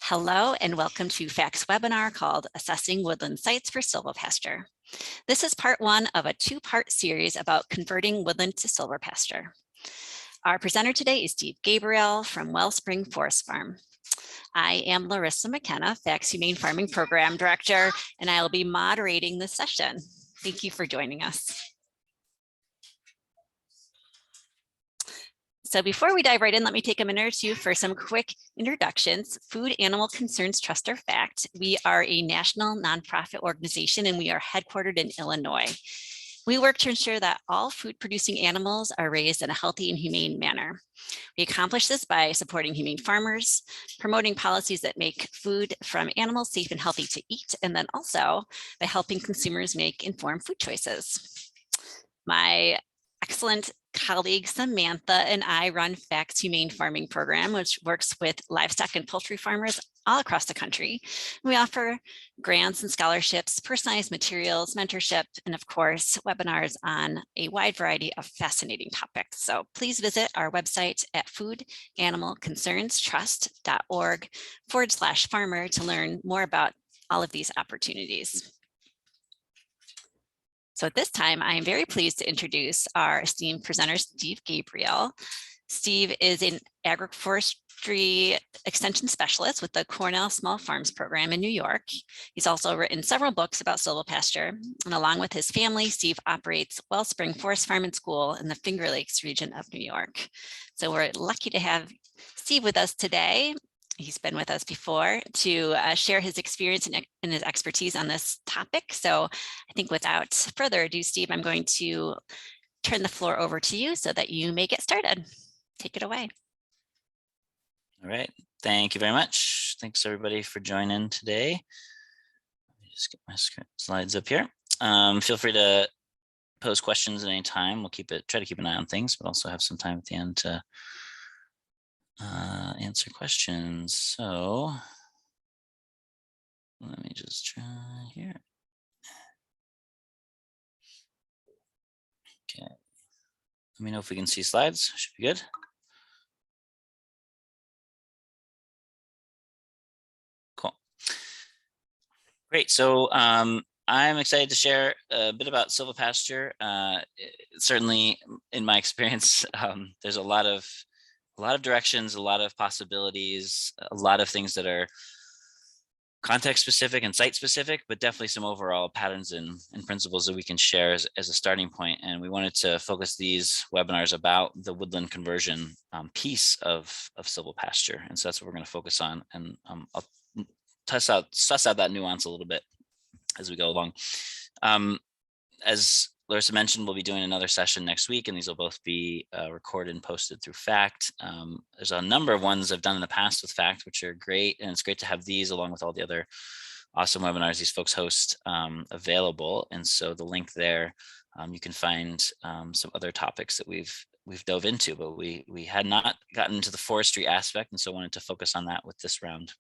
Hello and welcome to FACT's webinar called Assessing Woodland Sites for Silvopasture. This is part one of a two-part series about converting woodland to silvopasture. Our presenter today is Steve Gabriel from Wellspring Forest Farm. I am Larissa McKenna, FACT's Humane Farming Program Director, and I will be moderating this session. Thank you for joining us. So before we dive right in, let me take a minute or two for some quick introductions. Food Animal Concerns Trust or FACT. We are a national nonprofit organization and we are headquartered in Illinois. We work to ensure that all food producing animals are raised in a healthy and humane manner. We accomplish this by supporting humane farmers, promoting policies that make food from animals safe and healthy to eat, and then also by helping consumers make informed food choices. My excellent colleague Samantha and I run FACT's Humane Farming Program, which works with livestock and poultry farmers all across the country. We offer grants and scholarships, personalized materials, mentorship, and of course, webinars on a wide variety of fascinating topics. So please visit our website at foodanimalconcernstrust.org/farmer to learn more about all of these opportunities. So at this time, I am very pleased to introduce our esteemed presenter, Steve Gabriel. Steve is an agroforestry extension specialist with the Cornell Small Farms Program in New York. He's also written several books about silvopasture, and along with his family, Steve operates Wellspring Forest Farm and School in the Finger Lakes region of New York. So we're lucky to have Steve with us today. He's been with us before to share his experience and his expertise on this topic. So I think without further ado, Steve, I'm going to turn the floor over to you so that you may get started. Take it away. All right. Thank you very much. Thanks everybody for joining today. Let me just get my slides up here. Feel free to pose questions at any time. We'll try to keep an eye on things, but also have some time at the end to answer questions. So let me just try here. Okay. Let me know if we can see slides. Should be good. Cool. Great. So I'm excited to share a bit about silvopasture. Certainly, in my experience, there's a lot of directions, a lot of possibilities, a lot of things that are context specific and site specific, but definitely some overall patterns and principles that we can share as a starting point. And we wanted to focus these webinars about the woodland conversion piece of silvopasture. And so that's what we're going to focus on. And I'll suss out that nuance a little bit as we go along. As Larissa mentioned, we'll be doing another session next week, and these will both be recorded and posted through FACT. There's a number of ones I've done in the past with FACT, which are great, and it's great to have these along with all the other awesome webinars these folks host available. And so the link there, you can find some other topics that we've dove into, but we had not gotten into the forestry aspect, and so wanted to focus on that with this round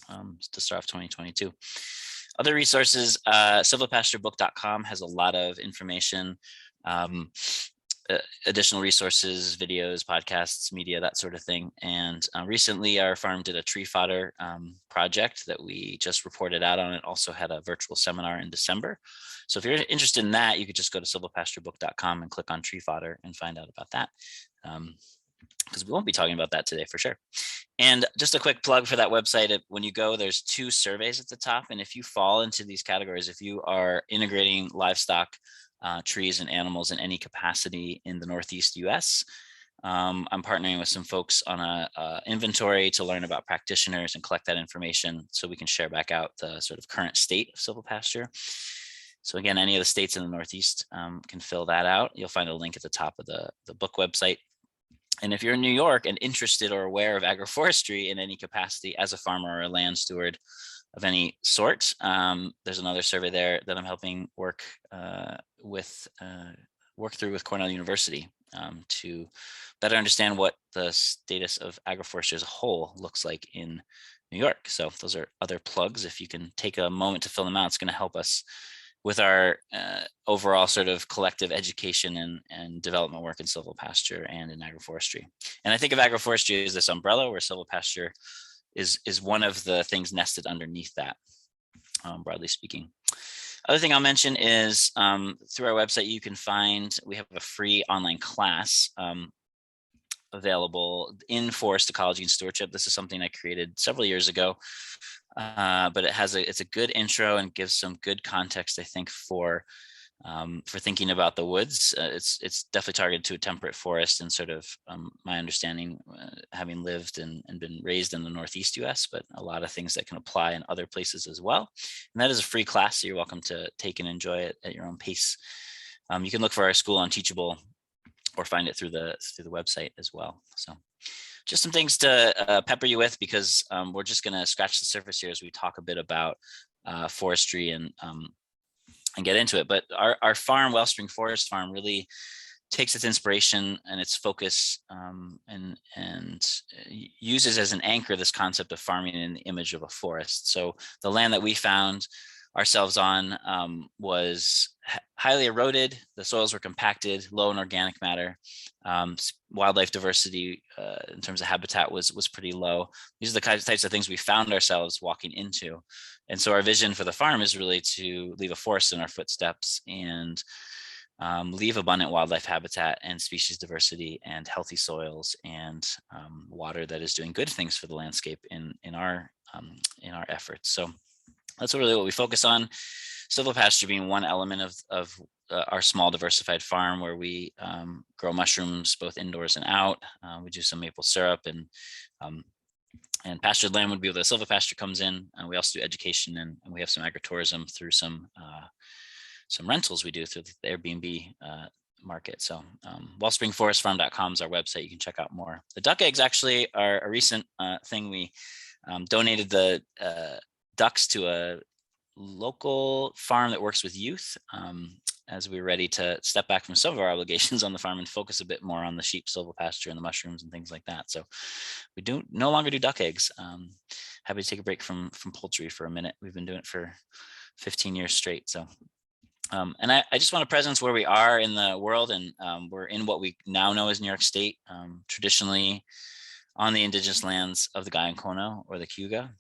to start off 2022. Other resources, silvopasturebook.com has a lot of information, additional resources, videos, podcasts, media, that sort of thing. And recently our farm did a tree fodder project that we just reported out on. It also had a virtual seminar in December. So if you're interested in that, you could just go to silvopasturebook.com and click on tree fodder and find out about that. Because we won't be talking about that today for sure. And just a quick plug for that website. When you go, there's 2 surveys at the top. And if you fall into these categories, if you are integrating livestock, trees and animals in any capacity in the Northeast US, I'm partnering with some folks on a inventory to learn about practitioners and collect that information so we can share back out the sort of current state of silvopasture. So again, any of the states in the Northeast can fill that out. You'll find a link at the top of the book website. And if you're in New York and interested or aware of agroforestry in any capacity as a farmer or a land steward of any sort, there's another survey there that I'm helping work through with Cornell University to better understand what the status of agroforestry as a whole looks like in New York. So those are other plugs. If you can take a moment to fill them out, it's going to help us with our overall sort of collective education and development work in silvopasture and in agroforestry. And I think of agroforestry as this umbrella where silvopasture is one of the things nested underneath that, broadly speaking. Other thing I'll mention is through our website, you can find, we have a free online class available in forest ecology and stewardship. This is something I created several years ago, but it's a good intro and gives some good context, I think, for thinking about the woods. It's definitely targeted to a temperate forest, and sort of my understanding, having lived and been raised in the Northeast US, but a lot of things that can apply in other places as well. And that is a free class, so you're welcome to take and enjoy it at your own pace. You can look for our school on Teachable or find it through the website as well. So just some things to pepper you with, because we're just going to scratch the surface here as we talk a bit about forestry and get into it. But our farm, Wellspring Forest Farm, really takes its inspiration and its focus and uses as an anchor this concept of farming in the image of a forest. So the land that we found ourselves on was highly eroded. The soils were compacted, low in organic matter. Wildlife diversity in terms of habitat was pretty low. These are the types of things we found ourselves walking into. And so our vision for the farm is really to leave a forest in our footsteps and leave abundant wildlife habitat and species diversity and healthy soils and water that is doing good things for the landscape in our efforts. So that's really what we focus on. Silvopasture being one element of our small diversified farm, where we grow mushrooms both indoors and out. We do some maple syrup, and pastured land would be where the silvopasture comes in. We also do education, and we have some agritourism through some rentals we do through the Airbnb market. So wellspringforestfarm.com is our website. You can check out more. The duck eggs actually are a recent thing. We donated the ducks to a local farm that works with youth as we're ready to step back from some of our obligations on the farm and focus a bit more on the sheep, silvopasture, and the mushrooms and things like that. So we no longer do duck eggs. Happy to take a break from poultry for a minute. We've been doing it for 15 years straight. So and I just want to presence where we are in the world, and we're in what we now know as New York State, traditionally on the indigenous lands of the Guyancono or the Cayuga,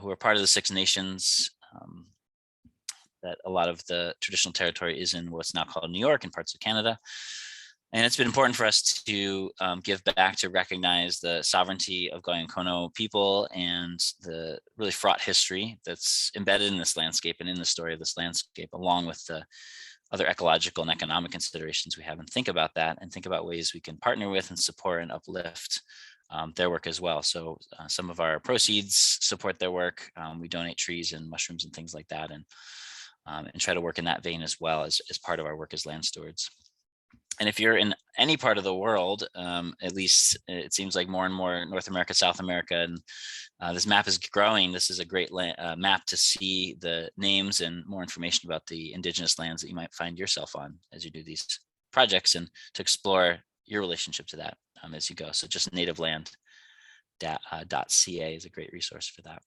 who are part of the Six Nations. That a lot of the traditional territory is in what's now called New York and parts of Canada. And it's been important for us to give back to recognize the sovereignty of Guyancono people and the really fraught history that's embedded in this landscape and in the story of this landscape, along with the other ecological and economic considerations we have, and think about that and think about ways we can partner with and support and uplift their work as well. So some of our proceeds support their work. We donate trees and mushrooms and things like that, and try to work in that vein as well as part of our work as land stewards. And if you're in any part of the world, at least it seems like more and more North America, South America, and this map is growing. This is a great map to see the names and more information about the indigenous lands that you might find yourself on as you do these projects, and to explore your relationship to that as you go. So just nativeland.ca is a great resource for that.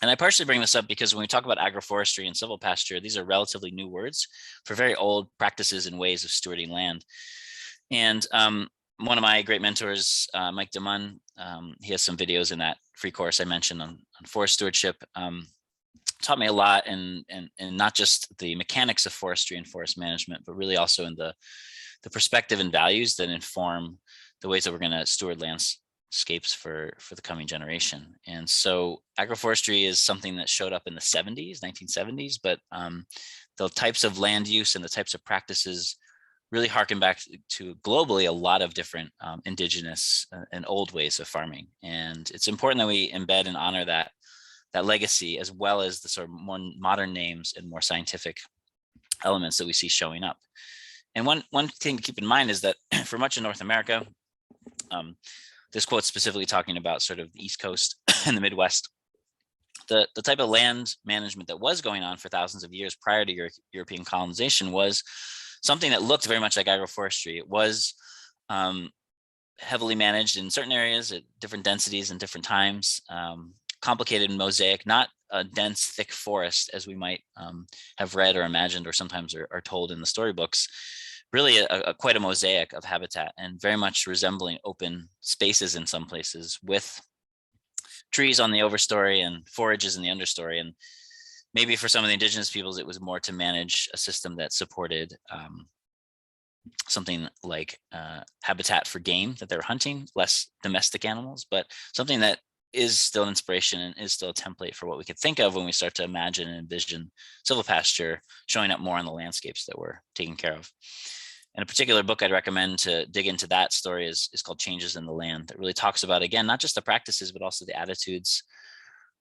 And I partially bring this up because when we talk about agroforestry and silvopasture, these are relatively new words for very old practices and ways of stewarding land. And one of my great mentors, Mike DeMunn, he has some videos in that free course I mentioned on forest stewardship, taught me a lot, and not just the mechanics of forestry and forest management, but really also in the perspective and values that inform the ways that we're going to steward landscapes for the coming generation. And so agroforestry is something that showed up in the 1970s, but the types of land use and the types of practices really harken back to globally a lot of different indigenous and old ways of farming. And it's important that we embed and honor that legacy, as well as the sort of more modern names and more scientific elements that we see showing up. And one thing to keep in mind is that for much of North America, this quote specifically talking about sort of the East Coast and the Midwest, the type of land management that was going on for thousands of years prior to European colonization was something that looked very much like agroforestry. It was heavily managed in certain areas at different densities and different times, complicated mosaic, not a dense, thick forest as we might have read or imagined or sometimes are told in the storybooks. Really quite a mosaic of habitat, and very much resembling open spaces in some places, with trees on the overstory and forages in the understory. And maybe for some of the indigenous peoples, it was more to manage a system that supported something like habitat for game that they were hunting, less domestic animals, but something that is still an inspiration and is still a template for what we could think of when we start to imagine and envision silvopasture showing up more on the landscapes that we're taking care of. And a particular book I'd recommend to dig into that story is called Changes in the Land, that really talks about, again, not just the practices, but also the attitudes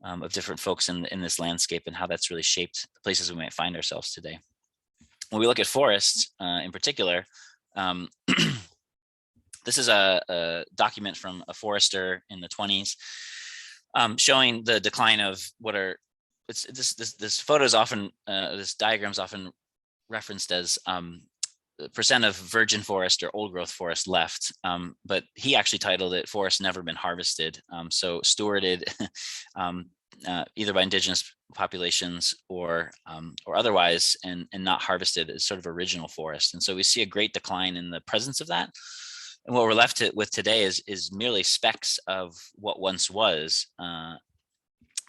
of different folks in this landscape and how that's really shaped the places we might find ourselves today. When we look at forests in particular, this is a document from a forester in the 20s showing the decline of what are, this photo is often, this diagram is often referenced as the percent of virgin forest or old growth forest left, but he actually titled it "Forest Never Been Harvested." So stewarded either by indigenous populations or otherwise, and not harvested as sort of original forest. And so we see a great decline in the presence of that. And what we're left with today is merely specks of what once was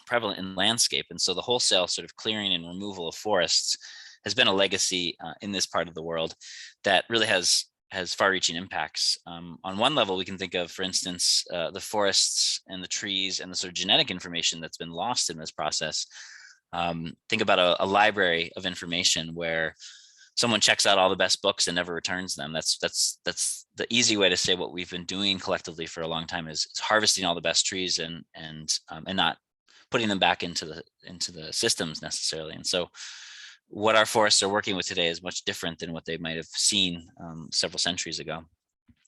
prevalent in landscape. And so the wholesale sort of clearing and removal of forests has been a legacy in this part of the world that really has far-reaching impacts. On one level, we can think of, for instance, the forests and the trees and the sort of genetic information that's been lost in this process. Think about a library of information where someone checks out all the best books and never returns them. That's the easy way to say what we've been doing collectively for a long time is harvesting all the best trees and not putting them back into the systems necessarily. And so what our forests are working with today is much different than what they might have seen several centuries ago.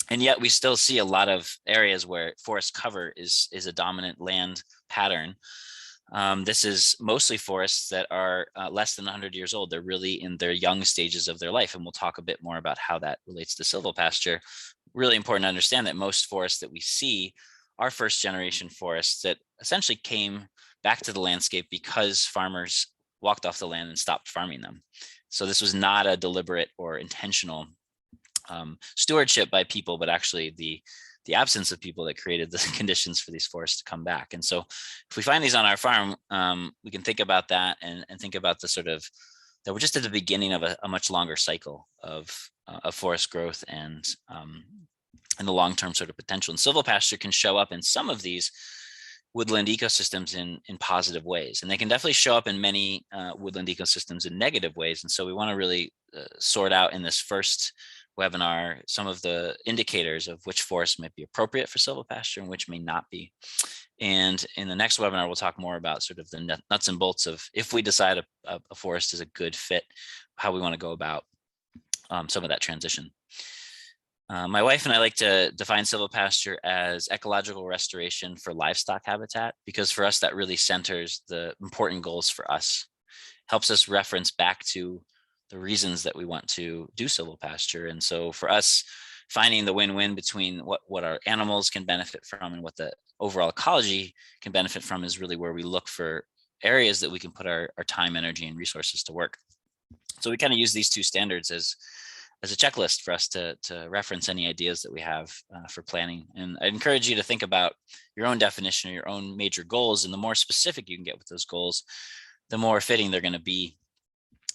And yet we still see a lot of areas where forest cover is a dominant land pattern. This is mostly forests that are less than 100 years old. They're really in their young stages of their life. And we'll talk a bit more about how that relates to silvopasture. Really important to understand that most forests that we see are first generation forests that essentially came back to the landscape because farmers walked off the land and stopped farming them. So this was not a deliberate or intentional stewardship by people, but actually the absence of people that created the conditions for these forests to come back. And so if we find these on our farm, we can think about that and think about the sort of, that we're just at the beginning of a much longer cycle of forest growth and the long-term sort of potential. And silvopasture can show up in some of these woodland ecosystems in positive ways. And they can definitely show up in many woodland ecosystems in negative ways. And so we want to really sort out in this first webinar some of the indicators of which forests might be appropriate for silvopasture and which may not be. And in the next webinar, we'll talk more about sort of the nuts and bolts of if we decide a forest is a good fit, how we want to go about some of that transition. My wife and I like to define silvopasture as ecological restoration for livestock habitat, because for us, that really centers the important goals for us, helps us reference back to the reasons that we want to do silvopasture. And so for us, finding the win-win between what our animals can benefit from and what the overall ecology can benefit from is really where we look for areas that we can put our time, energy, and resources to work. So we kind of use these two standards as a checklist for us to reference any ideas that we have for planning. And I encourage you to think about your own definition or your own major goals. And the more specific you can get with those goals, the more fitting they're going to be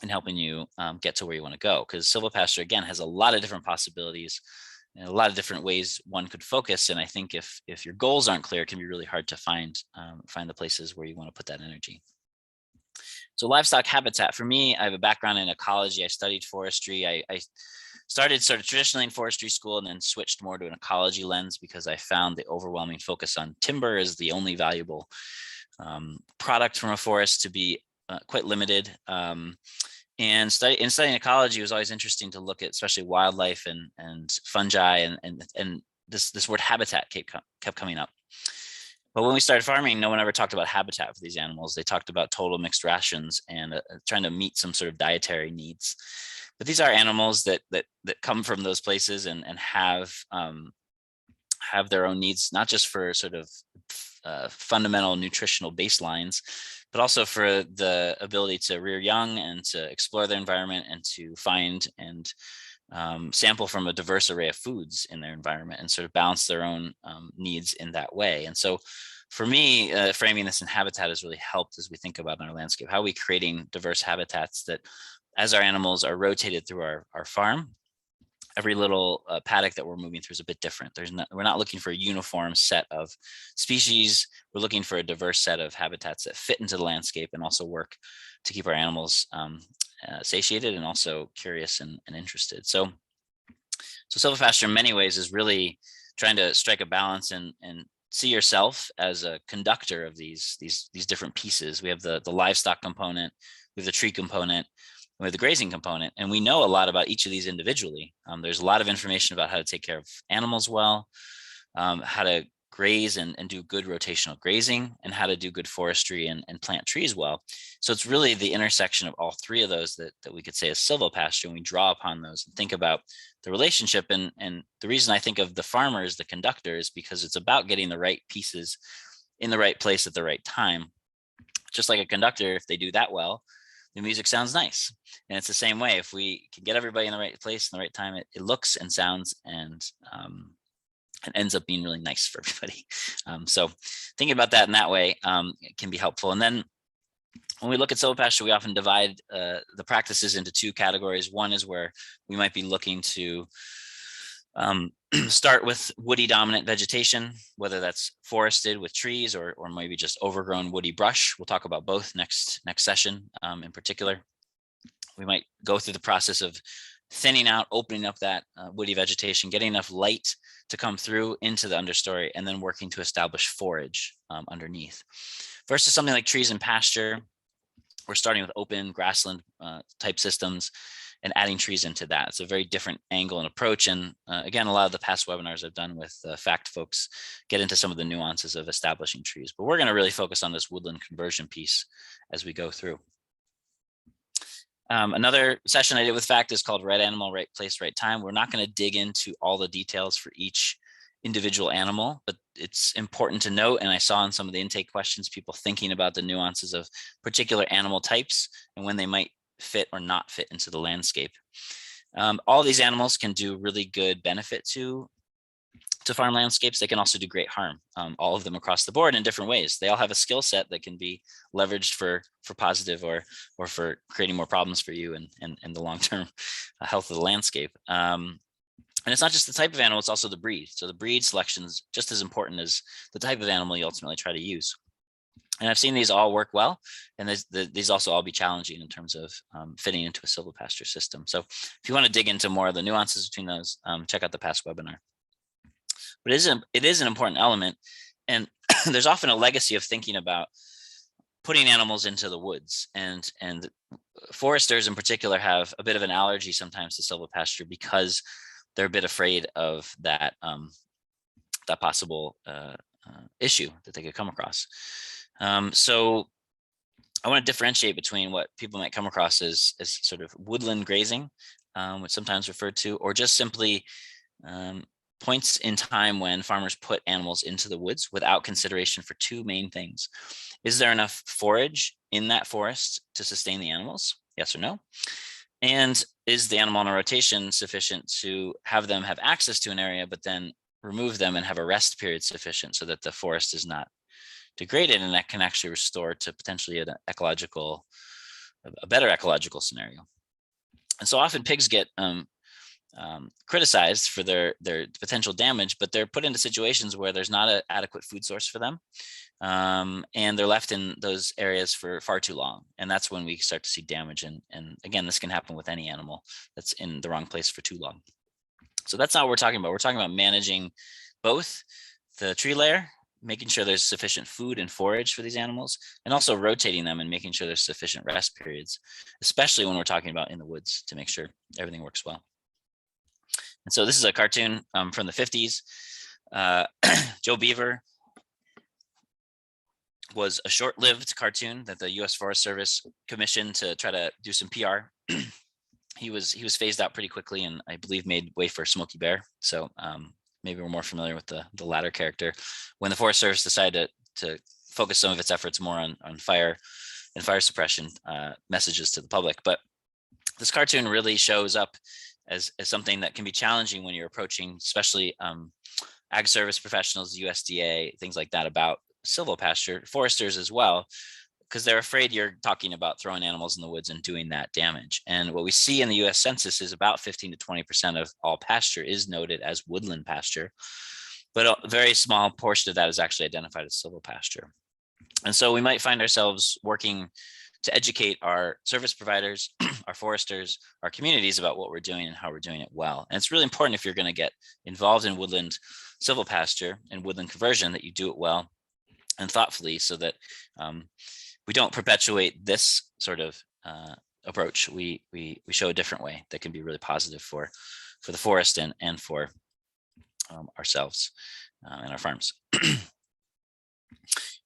in helping you get to where you want to go. Because silvopasture, again, has a lot of different possibilities and a lot of different ways one could focus. And I think if your goals aren't clear, it can be really hard to find the places where you want to put that energy. So livestock habitat, for me, I have a background in ecology. I studied forestry. I started sort of traditionally in forestry school and then switched more to an ecology lens because I found the overwhelming focus on timber as the only valuable product from a forest to be quite limited. And studying ecology was always interesting to look at, especially wildlife and fungi, and this word habitat kept coming up. But when we started farming, no one ever talked about habitat for these animals. They talked about total mixed rations and trying to meet some sort of dietary needs. But these are animals that come from those places and have their own needs, not just for sort of fundamental nutritional baselines, but also for the ability to rear young and to explore their environment and to find and sample from a diverse array of foods in their environment and sort of balance their own needs in that way. And so for me, framing this in habitat has really helped as we think about in our landscape. How are we creating diverse habitats that, as our animals are rotated through our farm, every little paddock that we're moving through is a bit different. We're not looking for a uniform set of species. We're looking for a diverse set of habitats that fit into the landscape and also work to keep our animals satiated and also curious and interested. So silvopasture in many ways is really trying to strike a balance and see yourself as a conductor of these different pieces. We have the livestock component, we have the tree component, we have the grazing component, and we know a lot about each of these individually. There's a lot of information about how to take care of animals well, how to graze and do good rotational grazing, and how to do good forestry and plant trees well. So it's really the intersection of all three of those that we could say is silvopasture, and we draw upon those and think about the relationship. And the reason I think of the farmer as the conductor is because it's about getting the right pieces in the right place at the right time. Just like a conductor, if they do that well, the music sounds nice. And it's the same way. If we can get everybody in the right place in the right time, it looks and sounds and it ends up being really nice for everybody. So thinking about that in that way can be helpful. And then when we look at silvopasture, we often divide the practices into two categories. One is where we might be looking to start with woody dominant vegetation, whether that's forested with trees or maybe just overgrown woody brush. We'll talk about both next session in particular. We might go through the process of thinning out, opening up that woody vegetation, getting enough light to come through into the understory, and then working to establish forage underneath. Versus something like trees and pasture, we're starting with open grassland type systems and adding trees into that. It's a very different angle and approach. And again, a lot of the past webinars I've done with FACT folks get into some of the nuances of establishing trees, but we're going to really focus on this woodland conversion piece as we go through. Another session I did with FACT is called Right Animal, Right Place, Right Time. We're not going to dig into all the details for each individual animal, but it's important to note, and I saw in some of the intake questions, people thinking about the nuances of particular animal types and when they might fit or not fit into the landscape. All these animals can do really good benefit to farm landscapes. They can also do great harm, all of them across the board in different ways. They all have a skill set that can be leveraged for positive or for creating more problems for you and the long-term health of the landscape. And it's not just the type of animal, it's also the breed. So the breed selection is just as important as the type of animal you ultimately try to use. And I've seen these all work well, and these also all be challenging in terms of fitting into a silvopasture system. So if you want to dig into more of the nuances between those, check out the past webinar. But it is an important element, and there's often a legacy of thinking about putting animals into the woods, and foresters in particular have a bit of an allergy sometimes to silvopasture because they're a bit afraid of that that possible issue that they could come across. So I want to differentiate between what people might come across as sort of woodland grazing, which sometimes referred to, or just simply points in time when farmers put animals into the woods without consideration for two main things. Is there enough forage in that forest to sustain the animals? Yes or no? And is the animal on a rotation sufficient to have them have access to an area, but then remove them and have a rest period sufficient so that the forest is not degraded and that can actually restore to potentially a better ecological scenario? And so often pigs get criticized for their potential damage, but they're put into situations where there's not an adequate food source for them, and they're left in those areas for far too long, and that's when we start to see damage. And again, this can happen with any animal that's in the wrong place for too long. So that's not what we're talking about. We're talking about managing both the tree layer, making sure there's sufficient food and forage for these animals, and also rotating them and making sure there's sufficient rest periods, especially when we're talking about in the woods, to make sure everything works well. And so this is a cartoon from the 50s. Joe Beaver was a short-lived cartoon that the U.S. Forest Service commissioned to try to do some PR. He was phased out pretty quickly, and I believe made way for Smokey Bear. So maybe we're more familiar with the latter character. When the Forest Service decided to focus some of its efforts more on fire and fire suppression messages to the public. But this cartoon really shows up as something that can be challenging when you're approaching, especially ag service professionals, USDA, things like that, about silvopasture, foresters as well, because they're afraid you're talking about throwing animals in the woods and doing that damage. And what we see in the US Census is about 15 to 20% of all pasture is noted as woodland pasture, but a very small portion of that is actually identified as silvopasture. And so we might find ourselves working to educate our service providers, our foresters, our communities about what we're doing and how we're doing it well. And it's really important if you're going to get involved in woodland silvopasture and woodland conversion that you do it well and thoughtfully, so that we don't perpetuate this sort of approach. We show a different way that can be really positive for the forest and for ourselves and our farms.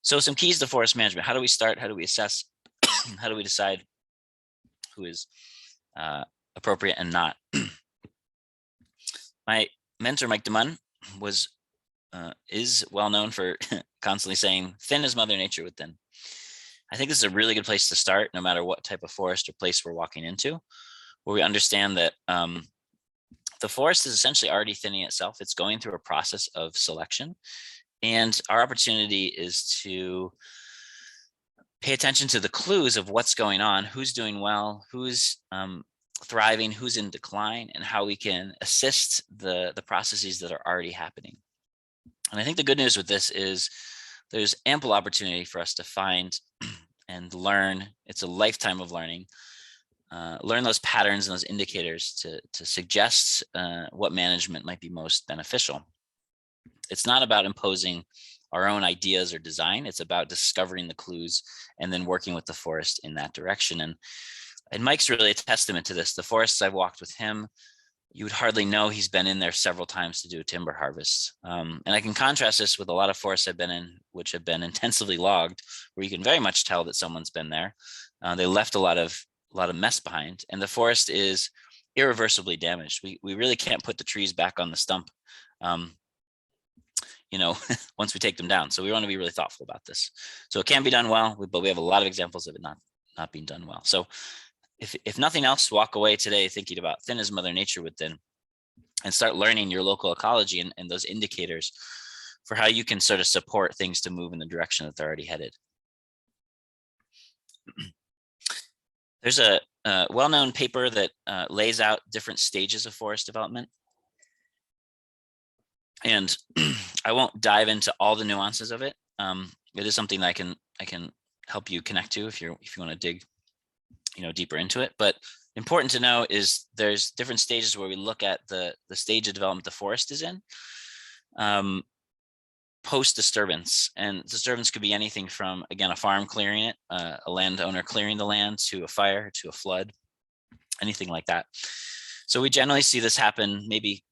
So some keys to forest management. How do we start? How do we assess? How do we decide who is appropriate and not? My mentor, Mike DeMunn, is well known for constantly saying, thin as Mother Nature would thin. I think this is a really good place to start, no matter what type of forest or place we're walking into, where we understand that the forest is essentially already thinning itself. It's going through a process of selection. And our opportunity is to pay attention to the clues of what's going on, who's doing well, who's thriving, who's in decline, and how we can assist the processes that are already happening. And I think the good news with this is there's ample opportunity for us to find and learn. It's a lifetime of learning. Learn those patterns and those indicators to suggest what management might be most beneficial. It's not about imposing our own ideas or design. It's about discovering the clues and then working with the forest in that direction. And Mike's really a testament to this. The forests I've walked with him, you would hardly know he's been in there several times to do a timber harvest. And I can contrast this with a lot of forests I've been in, which have been intensively logged, where you can very much tell that someone's been there. They left a lot of mess behind, and the forest is irreversibly damaged. We really can't put the trees back on the stump, once we take them down. So we want to be really thoughtful about this. So it can be done well, but we have a lot of examples of it not being done well. So if nothing else, walk away today thinking about thin as Mother Nature would thin, and start learning your local ecology and those indicators for how you can sort of support things to move in the direction that they're already headed. There's a well-known paper that lays out different stages of forest development. And I won't dive into all the nuances of it. It is something that I can help you connect to if you want to dig deeper into it. But important to know is there's different stages where we look at the stage of development the forest is in post disturbance. And disturbance could be anything from, again, a farm clearing it, a landowner clearing the land, to a fire, to a flood, anything like that. So we generally see this happen maybe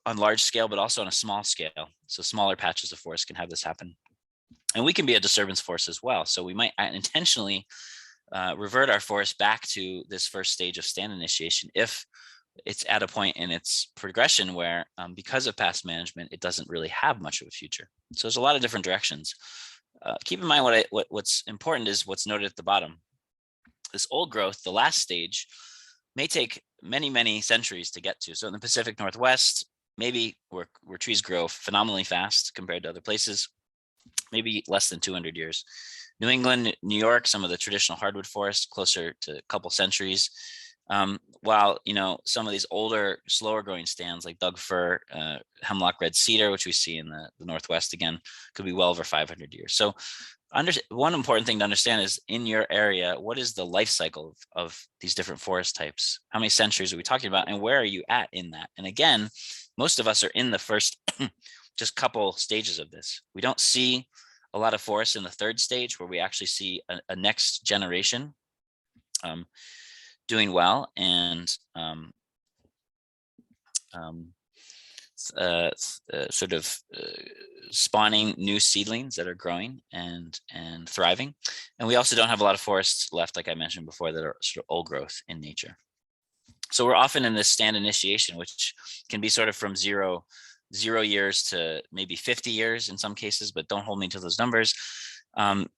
on large scale, but also on a small scale. So smaller patches of forest can have this happen. And we can be a disturbance force as well. So we might intentionally revert our forest back to this first stage of stand initiation if it's at a point in its progression where because of past management, it doesn't really have much of a future. So there's a lot of different directions. Keep in mind what's important is what's noted at the bottom. This old growth, the last stage, may take many, many centuries to get to. So in the Pacific Northwest, maybe where trees grow phenomenally fast compared to other places, maybe less than 200 years. New England, New York, some of the traditional hardwood forests, closer to a couple centuries. While, some of these older, slower growing stands like Doug fir, hemlock red cedar, which we see in the Northwest again, could be well over 500 years. So one important thing to understand is in your area, what is the life cycle of these different forest types? How many centuries are we talking about, and where are you at in that? And again, most of us are in the first just couple stages of this. We don't see a lot of forests in the third stage, where we actually see a next generation doing well and spawning new seedlings that are growing and thriving. And we also don't have a lot of forests left, like I mentioned before, that are sort of old growth in nature. So we're often in this stand initiation, which can be sort of from zero years to maybe 50 years in some cases, but don't hold me to those numbers.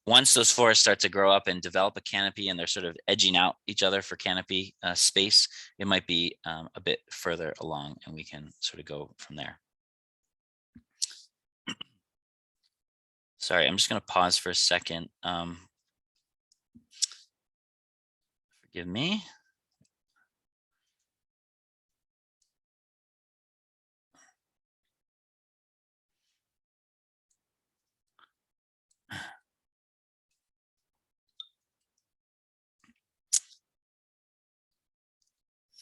Once those forests start to grow up and develop a canopy and they're sort of edging out each other for canopy space, it might be a bit further along, and we can sort of go from there. Sorry, I'm just going to pause for a second. Forgive me.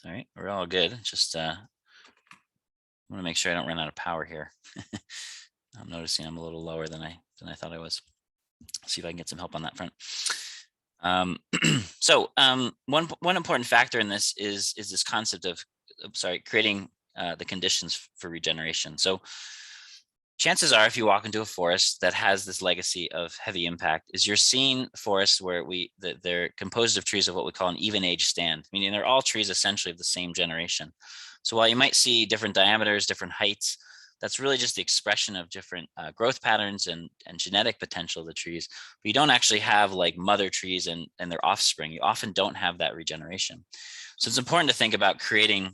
Sorry, we're all good. Just want to make sure I don't run out of power here. I'm noticing I'm a little lower than I thought I was. See if I can get some help on that front. One important factor in this is this concept of creating the conditions for regeneration. So chances are, if you walk into a forest that has this legacy of heavy impact, is you're seeing forests where they're composed of trees of what we call an even age stand, meaning they're all trees essentially of the same generation. So while you might see different diameters, different heights, that's really just the expression of different growth patterns and genetic potential of the trees. But you don't actually have like mother trees and their offspring. You often don't have that regeneration. So it's important to think about creating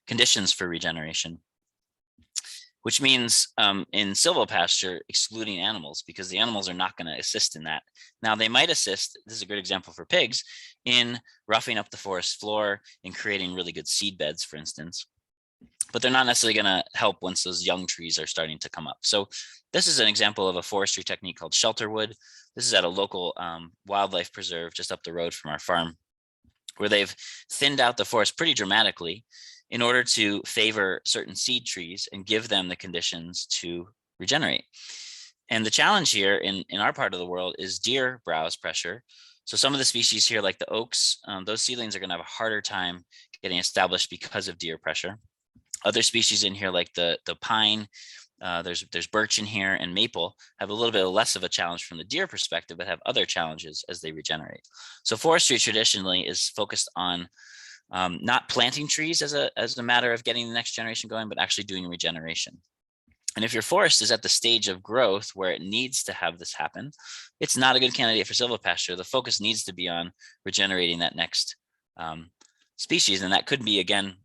conditions for regeneration, which means in silvopasture, excluding animals, because the animals are not going to assist in that. Now, they might assist, this is a good example for pigs, in roughing up the forest floor, in creating really good seed beds, for instance. But they're not necessarily going to help once those young trees are starting to come up. So this is an example of a forestry technique called shelterwood. This is at a local wildlife preserve just up the road from our farm, where they've thinned out the forest pretty dramatically in order to favor certain seed trees and give them the conditions to regenerate. And the challenge here in our part of the world is deer browse pressure. So some of the species here, like the oaks, those seedlings are going to have a harder time getting established because of deer pressure. Other species in here, like the pine, there's birch in here, and maple, have a little bit less of a challenge from the deer perspective, but have other challenges as they regenerate. So forestry traditionally is focused on not planting trees as a matter of getting the next generation going, but actually doing regeneration. And if your forest is at the stage of growth where it needs to have this happen, it's not a good candidate for silvopasture. The focus needs to be on regenerating that next species, and that could be, again,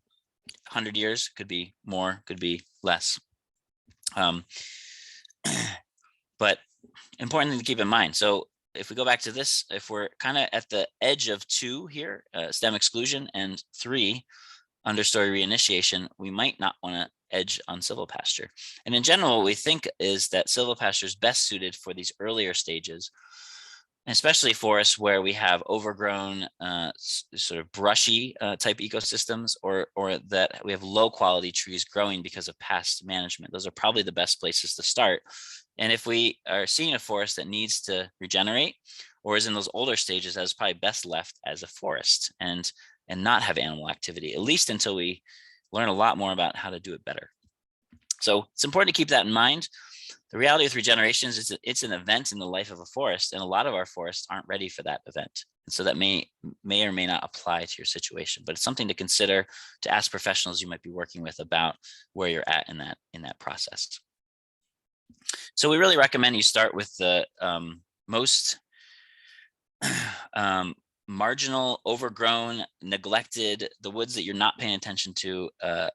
100 years, could be more, could be less. But important thing to keep in mind. So if we go back to this, if we're kind of at the edge of 2 here, stem exclusion, and 3, understory reinitiation, we might not want to edge on silvopasture. And in general, what we think is that silvopasture is best suited for these earlier stages, especially forests where we have overgrown, sort of brushy type ecosystems, or that we have low quality trees growing because of past management. Those are probably the best places to start. And if we are seeing a forest that needs to regenerate or is in those older stages, that's probably best left as a forest and not have animal activity, at least until we learn a lot more about how to do it better. So it's important to keep that in mind. The reality with regeneration is it's an event in the life of a forest, and a lot of our forests aren't ready for that event. And so that may or may not apply to your situation, but it's something to consider, to ask professionals you might be working with about where you're at in that process. So we really recommend you start with the most marginal, overgrown, neglected, the woods that you're not paying attention to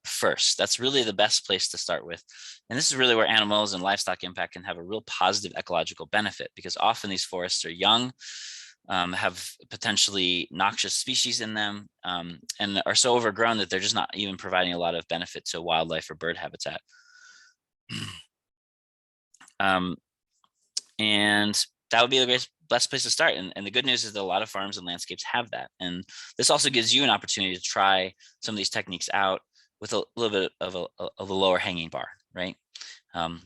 first. That's really the best place to start with. And this is really where animals and livestock impact can have a real positive ecological benefit, because often these forests are young, have potentially noxious species in them, and are so overgrown that they're just not even providing a lot of benefit to wildlife or bird habitat. And that would be the best place to start. And the good news is that a lot of farms and landscapes have that. And this also gives you an opportunity to try some of these techniques out with a little bit of a lower hanging bar, right? So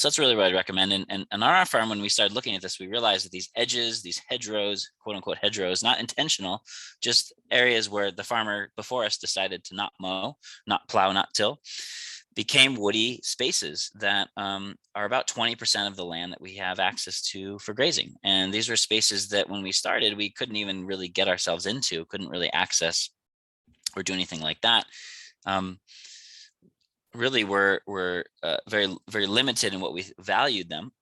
that's really what I'd recommend. And on our farm, when we started looking at this, we realized that these edges, these hedgerows, quote unquote hedgerows, not intentional, just areas where the farmer before us decided to not mow, not plow, not till, became woody spaces that are about 20% of the land that we have access to for grazing. And these were spaces that when we started, we couldn't even really get ourselves into, couldn't really access or do anything like that. Really were very, very limited in what we valued them.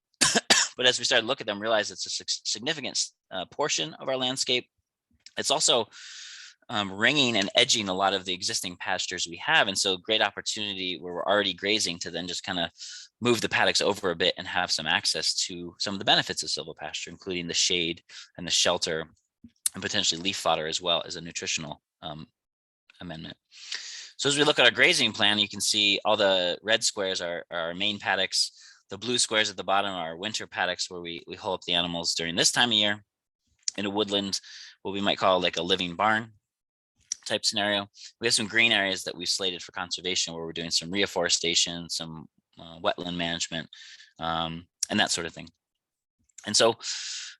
But as we started to look at them, realized it's a significant portion of our landscape. It's also ringing and edging a lot of the existing pastures we have. And so great opportunity where we're already grazing to then just kind of move the paddocks over a bit and have some access to some of the benefits of silvopasture, including the shade and the shelter and potentially leaf fodder as well as a nutritional amendment. So as we look at our grazing plan, you can see all the red squares are our main paddocks. The blue squares at the bottom are winter paddocks where we hole up the animals during this time of year in a woodland, what we might call like a living barn type scenario. We have some green areas that we've slated for conservation where we're doing some reforestation, some wetland management, and that sort of thing. And so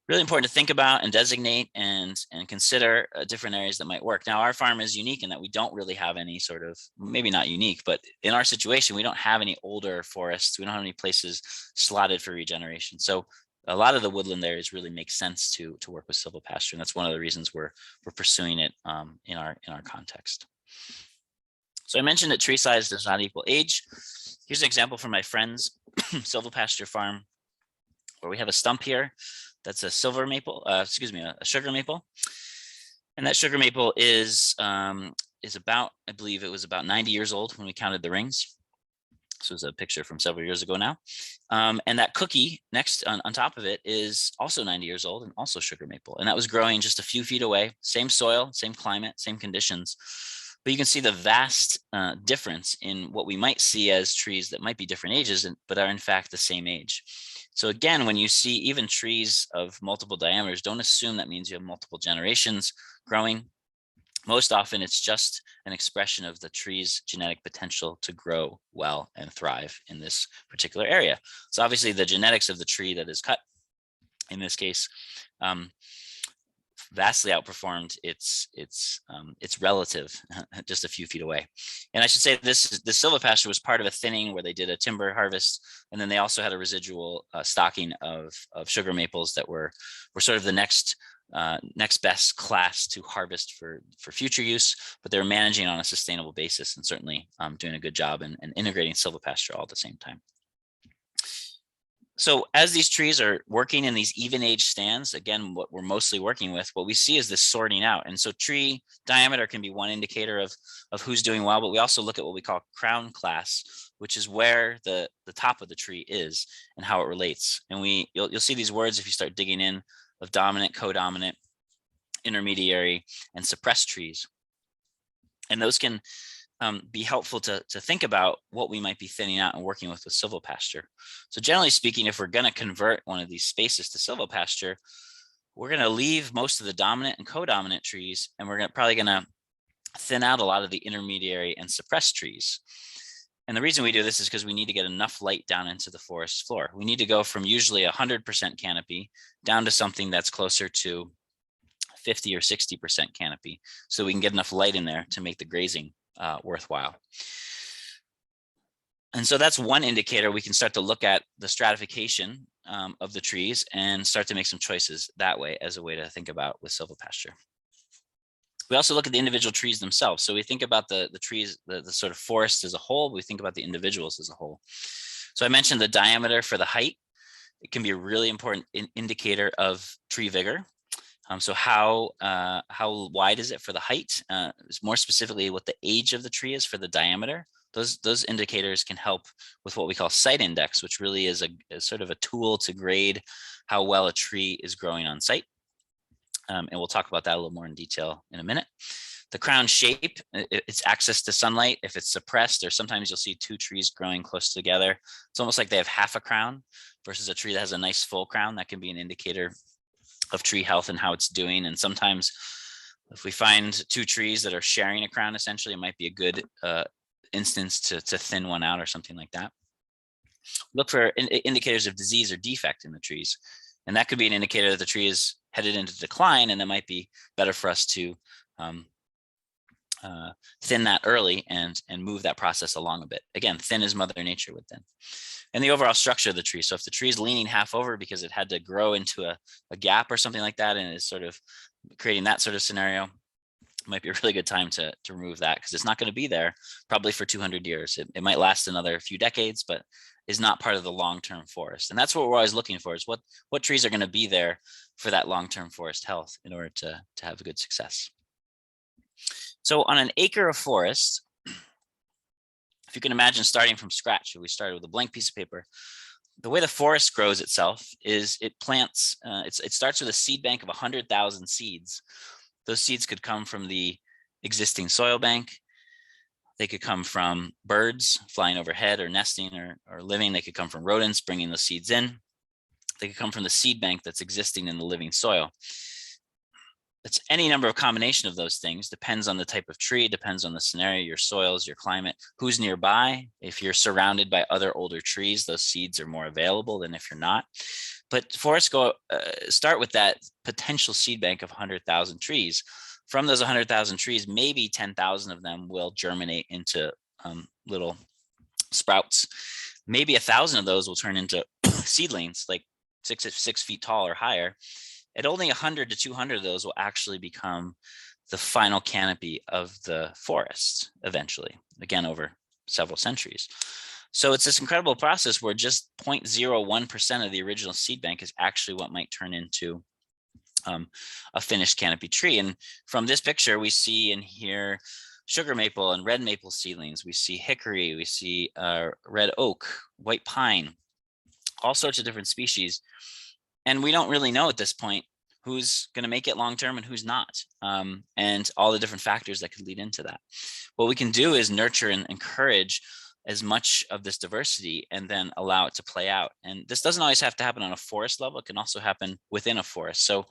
really important to think about and designate and consider different areas that might work. Now, our farm is unique in that we don't really have any sort of, maybe not unique, but in our situation, we don't have any older forests. We don't have any places slotted for regeneration. So a lot of the woodland areas really make sense to work with silvopasture, and that's one of the reasons we're pursuing it in our context. So I mentioned that tree size does not equal age. Here's an example from my friend's silvopasture farm, where we have a stump here that's a sugar maple, and that sugar maple is about, I believe it was about 90 years old when we counted the rings. This was a picture from several years ago now. And that cookie next on top of it is also 90 years old and also sugar maple. And that was growing just a few feet away, same soil, same climate, same conditions. But you can see the vast difference in what we might see as trees that might be different ages, but are in fact the same age. So again, when you see even trees of multiple diameters, don't assume that means you have multiple generations growing. Most often it's just an expression of the tree's genetic potential to grow well and thrive in this particular area. So obviously the genetics of the tree that is cut, in this case, vastly outperformed its relative just a few feet away. And I should say the silvopasture was part of a thinning where they did a timber harvest, and then they also had a residual stocking of sugar maples that were sort of the next best class to harvest for future use, but they're managing on a sustainable basis and certainly doing a good job and integrating silvopasture all at the same time. So as these trees are working in these even age stands, again, what we're mostly working with, what we see is this sorting out. And so tree diameter can be one indicator of who's doing well, but we also look at what we call crown class, which is where the top of the tree is and how it relates. And you'll see these words if you start digging in of dominant, codominant, intermediary, and suppressed trees. And those can be helpful to think about what we might be thinning out and working with silvopasture. So generally speaking, if we're going to convert one of these spaces to silvopasture, we're going to leave most of the dominant and codominant trees, and we're probably going to thin out a lot of the intermediary and suppressed trees. And the reason we do this is because we need to get enough light down into the forest floor. We need to go from usually 100% canopy down to something that's closer to 50 or 60% canopy, so we can get enough light in there to make the grazing worthwhile. And so that's one indicator. We can start to look at the stratification of the trees and start to make some choices that way as a way to think about with silvopasture. We also look at the individual trees themselves. So we think about the trees, the sort of forest as a whole, we think about the individuals as a whole. So I mentioned the diameter for the height. It can be a really important indicator of tree vigor. So how wide is it for the height? More specifically, what the age of the tree is for the diameter. Those indicators can help with what we call site index, which really is a sort of a tool to grade how well a tree is growing on site. And we'll talk about that a little more in detail in a minute. The crown shape, it's access to sunlight. If it's suppressed, or sometimes you'll see two trees growing close together. It's almost like they have half a crown versus a tree that has a nice full crown. That can be an indicator of tree health and how it's doing. And sometimes if we find two trees that are sharing a crown, essentially, it might be a good instance to thin one out or something like that. Look for indicators of disease or defect in the trees. And that could be an indicator that the tree is headed into decline, and it might be better for us to thin that early and move that process along a bit. Again, thin as Mother Nature would thin. And the overall structure of the tree. So if the tree is leaning half over because it had to grow into a gap or something like that, and is sort of creating that sort of scenario, it might be a really good time to remove that, because it's not going to be there probably for 200 years. It might last another few decades, but is not part of the long-term forest. And that's what we're always looking for, is what trees are going to be there for that long-term forest health in order to have a good success. So on an acre of forest, if you can imagine starting from scratch, if we started with a blank piece of paper, the way the forest grows itself is it plants, it starts with a seed bank of 100,000 seeds. Those seeds could come from the existing soil bank. They could come from birds flying overhead or nesting or living. They could come from rodents bringing the seeds in. They could come from the seed bank that's existing in the living soil. It's any number of combination of those things, depends on the type of tree, depends on the scenario, your soils, your climate, who's nearby. If you're surrounded by other older trees, those seeds are more available than if you're not. But forests start with that potential seed bank of 100,000 trees. From those 100,000 trees, maybe 10,000 of them will germinate into little sprouts. Maybe 1,000 of those will turn into seedlings, like 6 feet tall or higher. And only 100 to 200 of those will actually become the final canopy of the forest eventually, again, over several centuries. So it's this incredible process where just 0.01% of the original seed bank is actually what might turn into a finished canopy tree. And from this picture, we see and hear sugar maple and red maple seedlings. We see hickory, we see red oak, white pine, all sorts of different species. And we don't really know at this point who's going to make it long term and who's not, and all the different factors that could lead into that. What we can do is nurture and encourage as much of this diversity and then allow it to play out. And this doesn't always have to happen on a forest level. It can also happen within a forest. So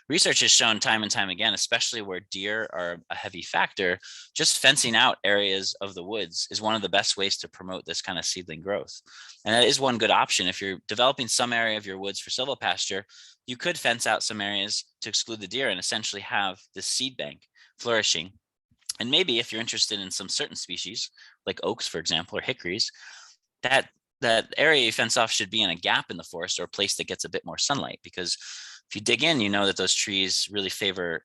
research has shown time and time again, especially where deer are a heavy factor, just fencing out areas of the woods is one of the best ways to promote this kind of seedling growth. And that is one good option. If you're developing some area of your woods for silvopasture, you could fence out some areas to exclude the deer and essentially have this seed bank flourishing. And maybe if you're interested in some certain species, like oaks, for example, or hickories, that area you fence off should be in a gap in the forest or a place that gets a bit more sunlight, because if you dig in, you know that those trees really favor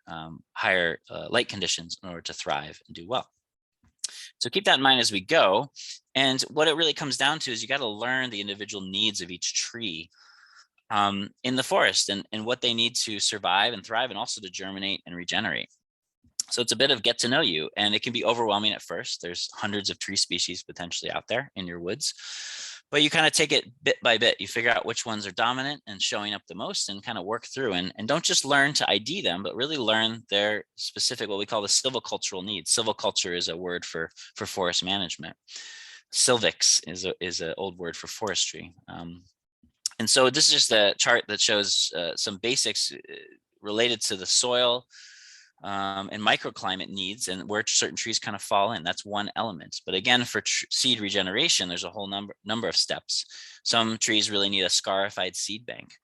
higher light conditions in order to thrive and do well. So keep that in mind as we go. And what it really comes down to is you got to learn the individual needs of each tree in the forest and what they need to survive and thrive, and also to germinate and regenerate. So it's a bit of get to know you, and it can be overwhelming at first. There's hundreds of tree species potentially out there in your woods, but you kind of take it bit by bit. You figure out which ones are dominant and showing up the most and kind of work through and don't just learn to ID them, but really learn their specific, what we call the silvicultural needs. Silviculture is a word for forest management. Silvix is an old word for forestry. And so this is just a chart that shows some basics related to the soil and microclimate needs and where certain trees kind of fall in. That's one element. But again, for seed regeneration, there's a whole number of steps. Some trees really need a scarified seed bank,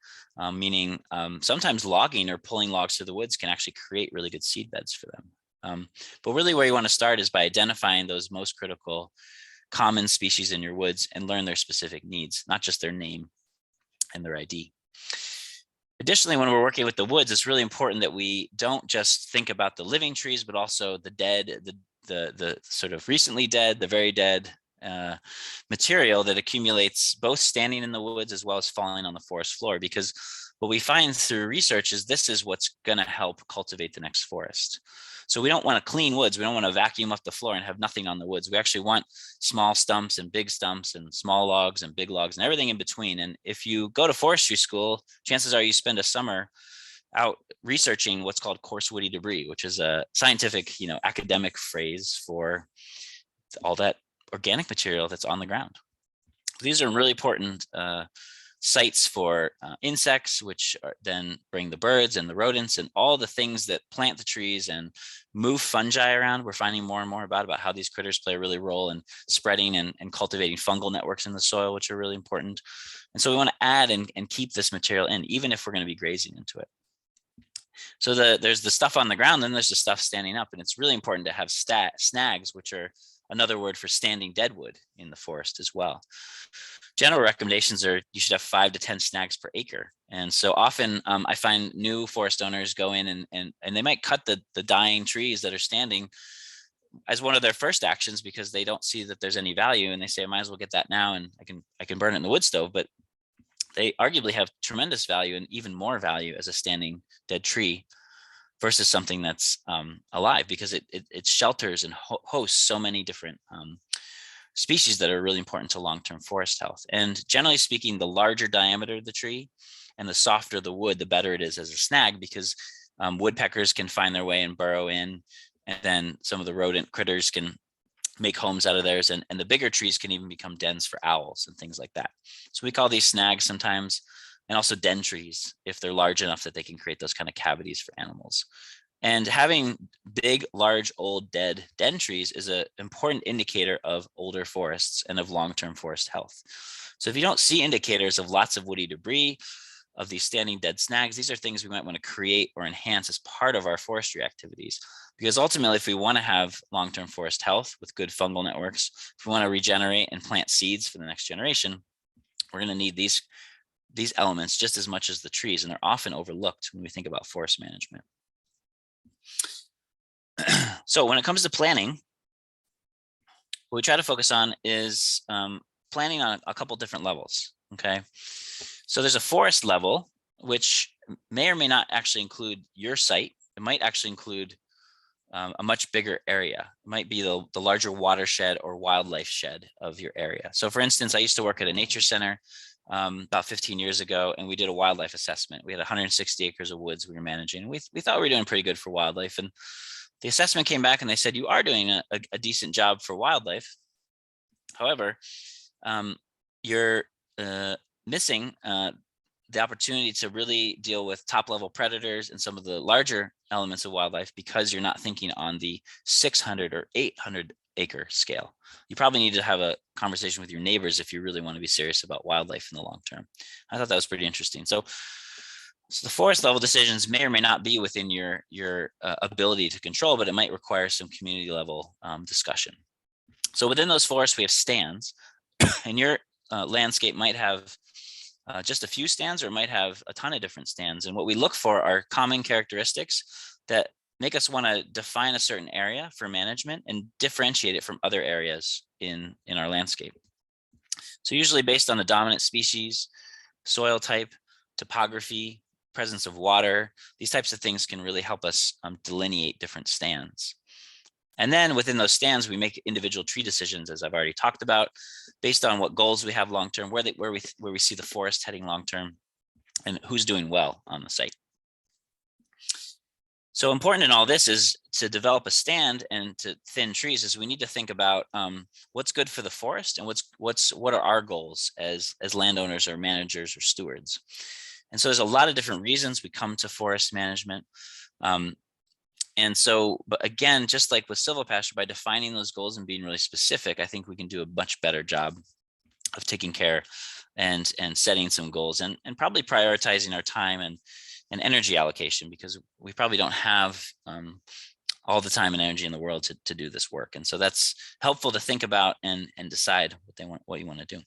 meaning sometimes logging or pulling logs through the woods can actually create really good seed beds for them. But really where you want to start is by identifying those most critical common species in your woods and learn their specific needs, not just their name and their ID. Additionally, when we're working with the woods, it's really important that we don't just think about the living trees, but also the dead, the sort of recently dead, the very dead material that accumulates both standing in the woods as well as falling on the forest floor. Because what we find through research is this is what's going to help cultivate the next forest. So we don't want to clean woods. We don't want to vacuum up the floor and have nothing on the woods. We actually want small stumps and big stumps and small logs and big logs and everything in between. And if you go to forestry school, chances are you spend a summer out researching what's called coarse woody debris, which is a scientific, academic phrase for all that organic material that's on the ground. These are really important sites for insects, which then bring the birds and the rodents and all the things that plant the trees and move fungi around. We're finding more and more about how these critters play a really role in spreading and cultivating fungal networks in the soil, which are really important. And so we want to add and keep this material in, even if we're going to be grazing into it. So there's the stuff on the ground, then there's the stuff standing up. And it's really important to have snags, which are another word for standing deadwood in the forest as well. General recommendations are you should have 5 to 10 snags per acre. And so often I find new forest owners go in and they might cut the dying trees that are standing as one of their first actions because they don't see that there's any value. And they say, I might as well get that now and I can burn it in the wood stove. But they arguably have tremendous value and even more value as a standing dead tree versus something that's alive, because it shelters and hosts so many different species that are really important to long-term forest health. And generally speaking, the larger diameter of the tree and the softer the wood, the better it is as a snag, because woodpeckers can find their way and burrow in, and then some of the rodent critters can make homes out of theirs, and the bigger trees can even become dens for owls and things like that. So we call these snags sometimes, and also den trees if they're large enough that they can create those kind of cavities for animals. And having big, large, old, dead den trees is an important indicator of older forests and of long-term forest health. So if you don't see indicators of lots of woody debris, of these standing dead snags, these are things we might want to create or enhance as part of our forestry activities. Because ultimately, if we want to have long-term forest health with good fungal networks, if we want to regenerate and plant seeds for the next generation, we're going to need these elements just as much as the trees, and they're often overlooked when we think about forest management. So when it comes to planning, what we try to focus on is planning on a couple different levels, okay? So there's a forest level, which may or may not actually include your site. It might actually include a much bigger area. It might be the larger watershed or wildlife shed of your area. So for instance, I used to work at a nature center about 15 years ago, and we did a wildlife assessment. We had 160 acres of woods we were managing. We thought we were doing pretty good for wildlife. And the assessment came back and they said, you are doing a decent job for wildlife. However, you're missing the opportunity to really deal with top level predators and some of the larger elements of wildlife, because you're not thinking on the 600 or 800 acre scale. You probably need to have a conversation with your neighbors if you really want to be serious about wildlife in the long term. I thought that was pretty interesting. So the forest level decisions may or may not be within your ability to control, but it might require some community level discussion. So within those forests, we have stands, and your landscape might have just a few stands, or it might have a ton of different stands. And what we look for are common characteristics that make us want to define a certain area for management and differentiate it from other areas in our landscape. So usually based on the dominant species, soil type, topography, presence of water, these types of things can really help us delineate different stands. And then within those stands, we make individual tree decisions, as I've already talked about, based on what goals we have long-term, where we see the forest heading long-term, and who's doing well on the site. So important in all this is to develop a stand and to thin trees is we need to think about what's good for the forest and what are our goals as landowners or managers or stewards. And so there's a lot of different reasons we come to forest management. And so, but again, just like with silvopasture, by defining those goals and being really specific, I think we can do a much better job of taking care and setting some goals and probably prioritizing our time and energy allocation, because we probably don't have all the time and energy in the world to do this work. And so that's helpful to think about and decide what you want to do.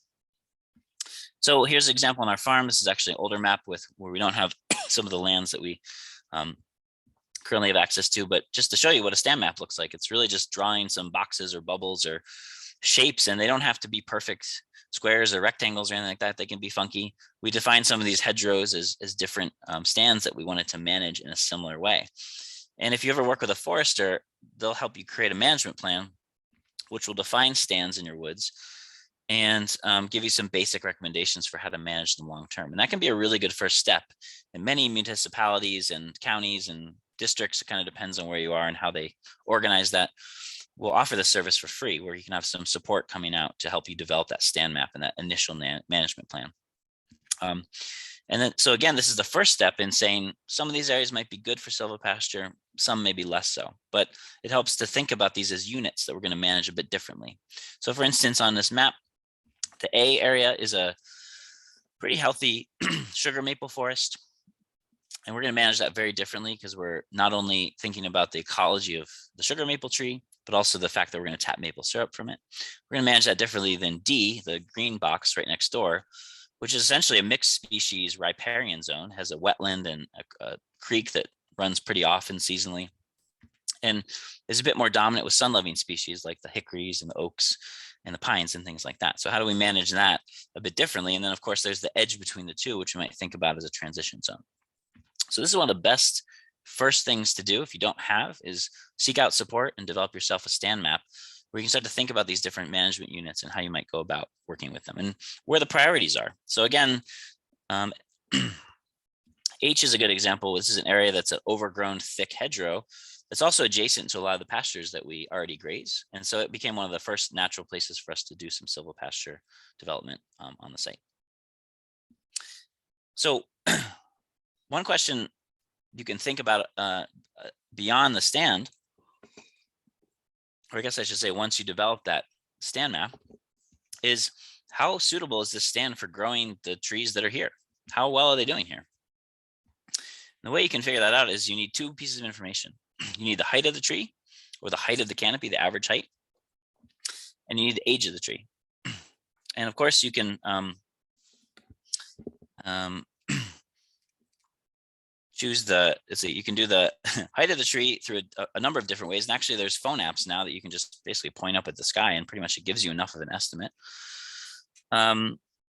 So here's an example on our farm. This is actually an older map where we don't have some of the lands that we currently have access to, but just to show you what a stand map looks like, it's really just drawing some boxes or bubbles or shapes, and they don't have to be perfect squares or rectangles or anything like that. They can be funky. We define some of these hedgerows as different stands that we wanted to manage in a similar way. And if you ever work with a forester, they'll help you create a management plan, which will define stands in your woods and give you some basic recommendations for how to manage them long term. And that can be a really good first step. In many municipalities and counties and districts, it kind of depends on where you are and how they organize that, will offer the service for free, where you can have some support coming out to help you develop that stand map and that initial management plan. And then, so again, this is the first step in saying some of these areas might be good for silvopasture, some maybe less so, but it helps to think about these as units that we're going to manage a bit differently. So for instance, on this map, the A area is a pretty healthy sugar maple forest. And we're going to manage that very differently, because we're not only thinking about the ecology of the sugar maple tree, but also the fact that we're going to tap maple syrup from it. We're going to manage that differently than D, the green box right next door, which is essentially a mixed species riparian zone, has a wetland and a creek that runs pretty often seasonally, and is a bit more dominant with sun-loving species like the hickories and the oaks and the pines and things like that. So how do we manage that a bit differently? And then of course, there's the edge between the two, which we might think about as a transition zone. So this is one of the best first things to do if you don't have is seek out support and develop yourself a stand map where you can start to think about these different management units and how you might go about working with them and where the priorities are. So again, H is a good example. This is an area that's an overgrown thick hedgerow that's also adjacent to a lot of the pastures that we already graze. And so it became one of the first natural places for us to do some silvopasture development on the site. So one question you can think about beyond the stand, or I guess I should say once you develop that stand map, is how suitable is this stand for growing the trees that are here? How well are they doing here? And the way you can figure that out is you need two pieces of information. You need the height of the tree, or the height of the canopy, the average height, and you need the age of the tree. And of course, you can choose you can do the height of the tree through a number of different ways. And actually, there's phone apps now that you can just basically point up at the sky, and pretty much it gives you enough of an estimate.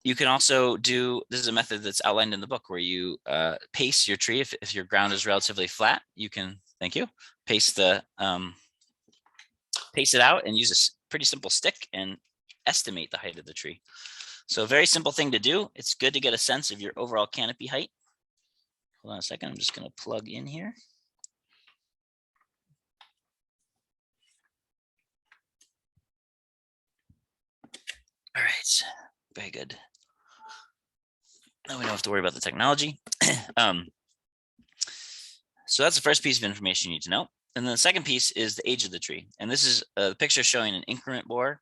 You can also do, this is a method that's outlined in the book, where you pace your tree. If your ground is relatively flat, you can, thank you, pace it out and use a pretty simple stick and estimate the height of the tree. So a very simple thing to do. It's good to get a sense of your overall canopy height. Hold on a second, I'm just going to plug in here. All right, very good. Now we don't have to worry about the technology. So that's the first piece of information you need to know. And then the second piece is the age of the tree. And this is a picture showing an increment borer,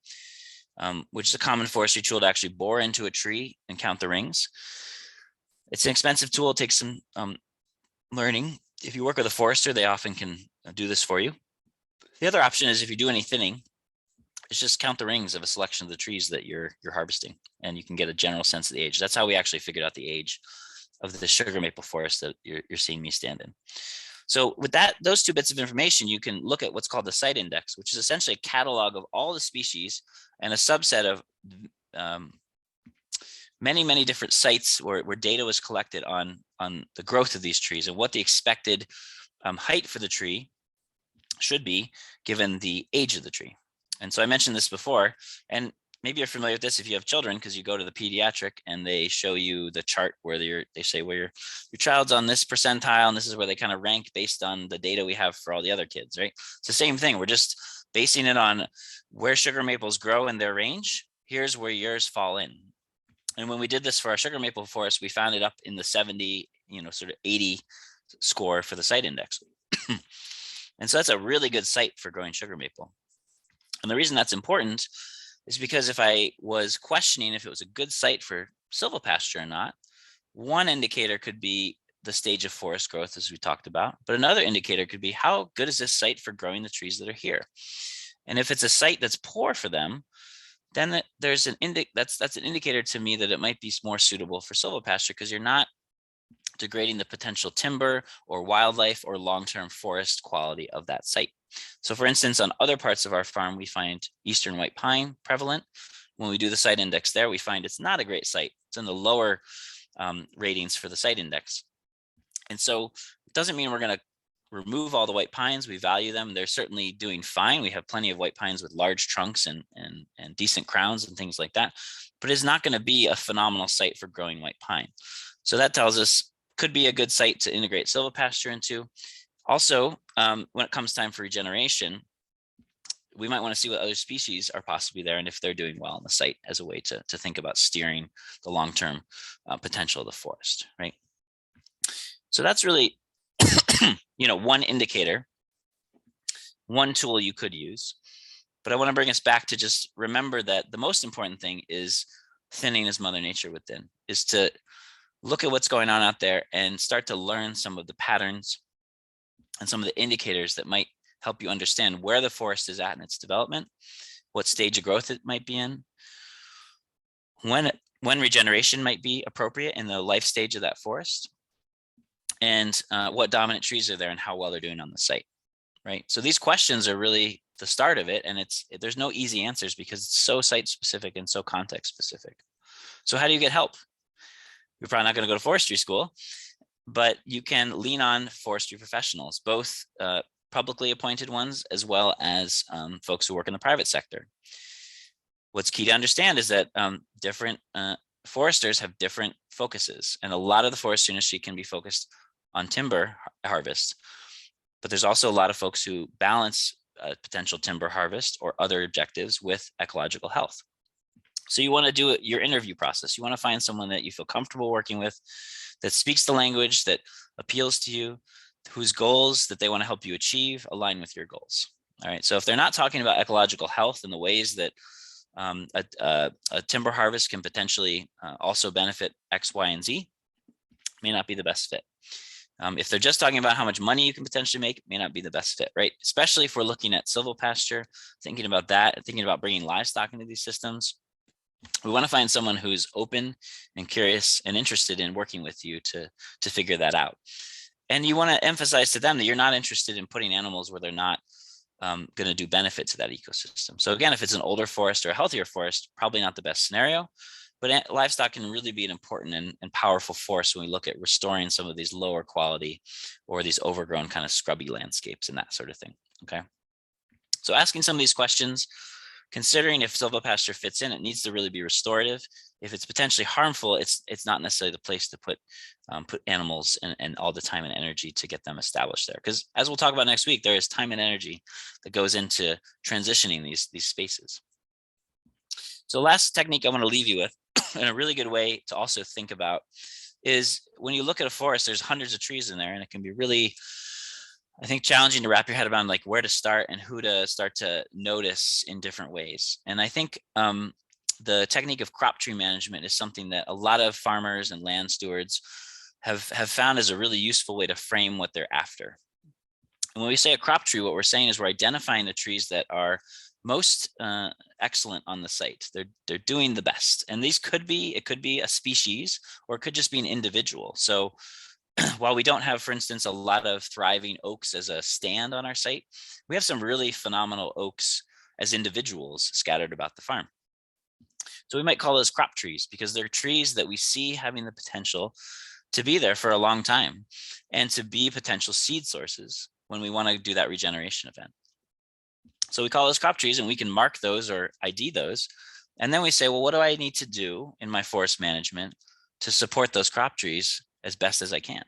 which is a common forestry tool to actually bore into a tree and count the rings. It's an expensive tool. It takes some learning. If you work with a forester, they often can do this for you. The other option is if you do any thinning, it's just count the rings of a selection of the trees that you're harvesting, and you can get a general sense of the age. That's how we actually figured out the age of the sugar maple forest that you're seeing me stand in. So with those two bits of information, you can look at what's called the site index, which is essentially a catalog of all the species and a subset of many, many different sites where data was collected on the growth of these trees and what the expected height for the tree should be given the age of the tree. And so I mentioned this before, and maybe you're familiar with this if you have children, because you go to the pediatric and they show you the chart where they say where your child's on this percentile, and this is where they kind of rank based on the data we have for all the other kids, right? It's the same thing. We're just basing it on where sugar maples grow in their range. Here's where yours fall in. And when we did this for our sugar maple forest, we found it up in the 70, sort of 80 score for the site index. And so that's a really good site for growing sugar maple. And the reason that's important is because if I was questioning if it was a good site for silvopasture or not, one indicator could be the stage of forest growth, as we talked about, but another indicator could be how good is this site for growing the trees that are here. And if it's a site that's poor for them, then there's that's an indicator to me that it might be more suitable for silvopasture, because you're not degrading the potential timber or wildlife or long-term forest quality of that site. So for instance, on other parts of our farm, we find eastern white pine prevalent. When we do the site index there, we find it's not a great site. It's in the lower ratings for the site index. And so it doesn't mean we're going to remove all the white pines. We value them. They're certainly doing fine. We have plenty of white pines with large trunks and decent crowns and things like that, but it's not going to be a phenomenal site for growing white pine. So that tells us could be a good site to integrate silvopasture into. Also, when it comes time for regeneration, we might want to see what other species are possibly there and if they're doing well on the site, as a way to think about steering the long-term potential of the forest, right? So that's really, one indicator, one tool you could use. But I want to bring us back to just remember that the most important thing is thinning as Mother Nature within, is to look at what's going on out there and start to learn some of the patterns and some of the indicators that might help you understand where the forest is at in its development, what stage of growth it might be in, when regeneration might be appropriate in the life stage of that forest, and what dominant trees are there and how well they're doing on the site, right? So these questions are really the start of it, and there's no easy answers because it's so site specific and so context specific. So how do you get help? You're probably not going to go to forestry school. but you can lean on forestry professionals, both publicly appointed ones as well as folks who work in the private sector. What's key to understand is that different foresters have different focuses, and a lot of the forestry industry can be focused on timber harvest, but there's also a lot of folks who balance potential timber harvest or other objectives with ecological health. So you want to do your interview process. You want to find someone that you feel comfortable working with, that speaks the language that appeals to you, whose goals that they want to help you achieve align with your goals. All right. So if they're not talking about ecological health and the ways that a timber harvest can potentially also benefit X, Y, and Z, may not be the best fit. If they're just talking about how much money you can potentially make, may not be the best fit, right? Especially if we're looking at silvopasture, thinking about that, thinking about bringing livestock into these systems. We want to find someone who's open and curious and interested in working with you to figure that out. And you want to emphasize to them that you're not interested in putting animals where they're not going to do benefit to that ecosystem. So again, if it's an older forest or a healthier forest, probably not the best scenario, but livestock can really be an important and powerful force when we look at restoring some of these lower quality or these overgrown kind of scrubby landscapes and that sort of thing. Okay. So asking some of these questions, considering if silvopasture fits in, it needs to really be restorative. If it's potentially harmful, it's not necessarily the place to put animals and all the time and energy to get them established there. Because as we'll talk about next week, there is time and energy that goes into transitioning these spaces. So last technique I want to leave you with, and a really good way to also think about, is when you look at a forest, there's hundreds of trees in there, and it can be really, I think, challenging to wrap your head around like where to start and who to start to notice in different ways. And I think the technique of crop tree management is something that a lot of farmers and land stewards have found as a really useful way to frame what they're after. And when we say a crop tree, what we're saying is we're identifying the trees that are most excellent on the site. They're doing the best. And these could be, it could be a species, or it could just be an individual. So while we don't have, for instance, a lot of thriving oaks as a stand on our site, we have some really phenomenal oaks as individuals scattered about the farm. So we might call those crop trees because they're trees that we see having the potential to be there for a long time and to be potential seed sources when we want to do that regeneration event. So we call those crop trees, and we can mark those or ID those. And then we say, well, what do I need to do in my forest management to support those crop trees as best as I can?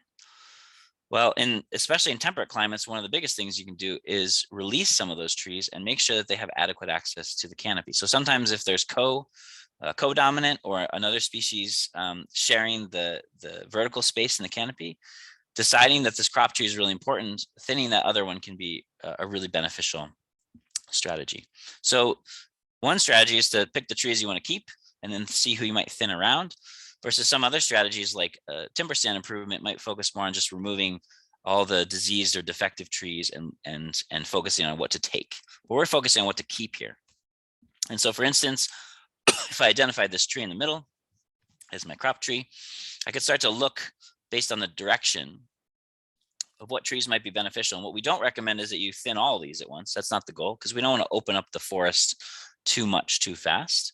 Well, especially in temperate climates, one of the biggest things you can do is release some of those trees and make sure that they have adequate access to the canopy. So sometimes if there's co-dominant or another species sharing the vertical space in the canopy, deciding that this crop tree is really important, thinning that other one can be a really beneficial strategy. So one strategy is to pick the trees you want to keep and then see who you might thin around, versus some other strategies like timber stand improvement might focus more on just removing all the diseased or defective trees and focusing on what to take. But we're focusing on what to keep here. And so for instance, if I identified this tree in the middle as my crop tree, I could start to look based on the direction of what trees might be beneficial. And what we don't recommend is that you thin all these at once. That's not the goal, because we don't want to open up the forest too much too fast.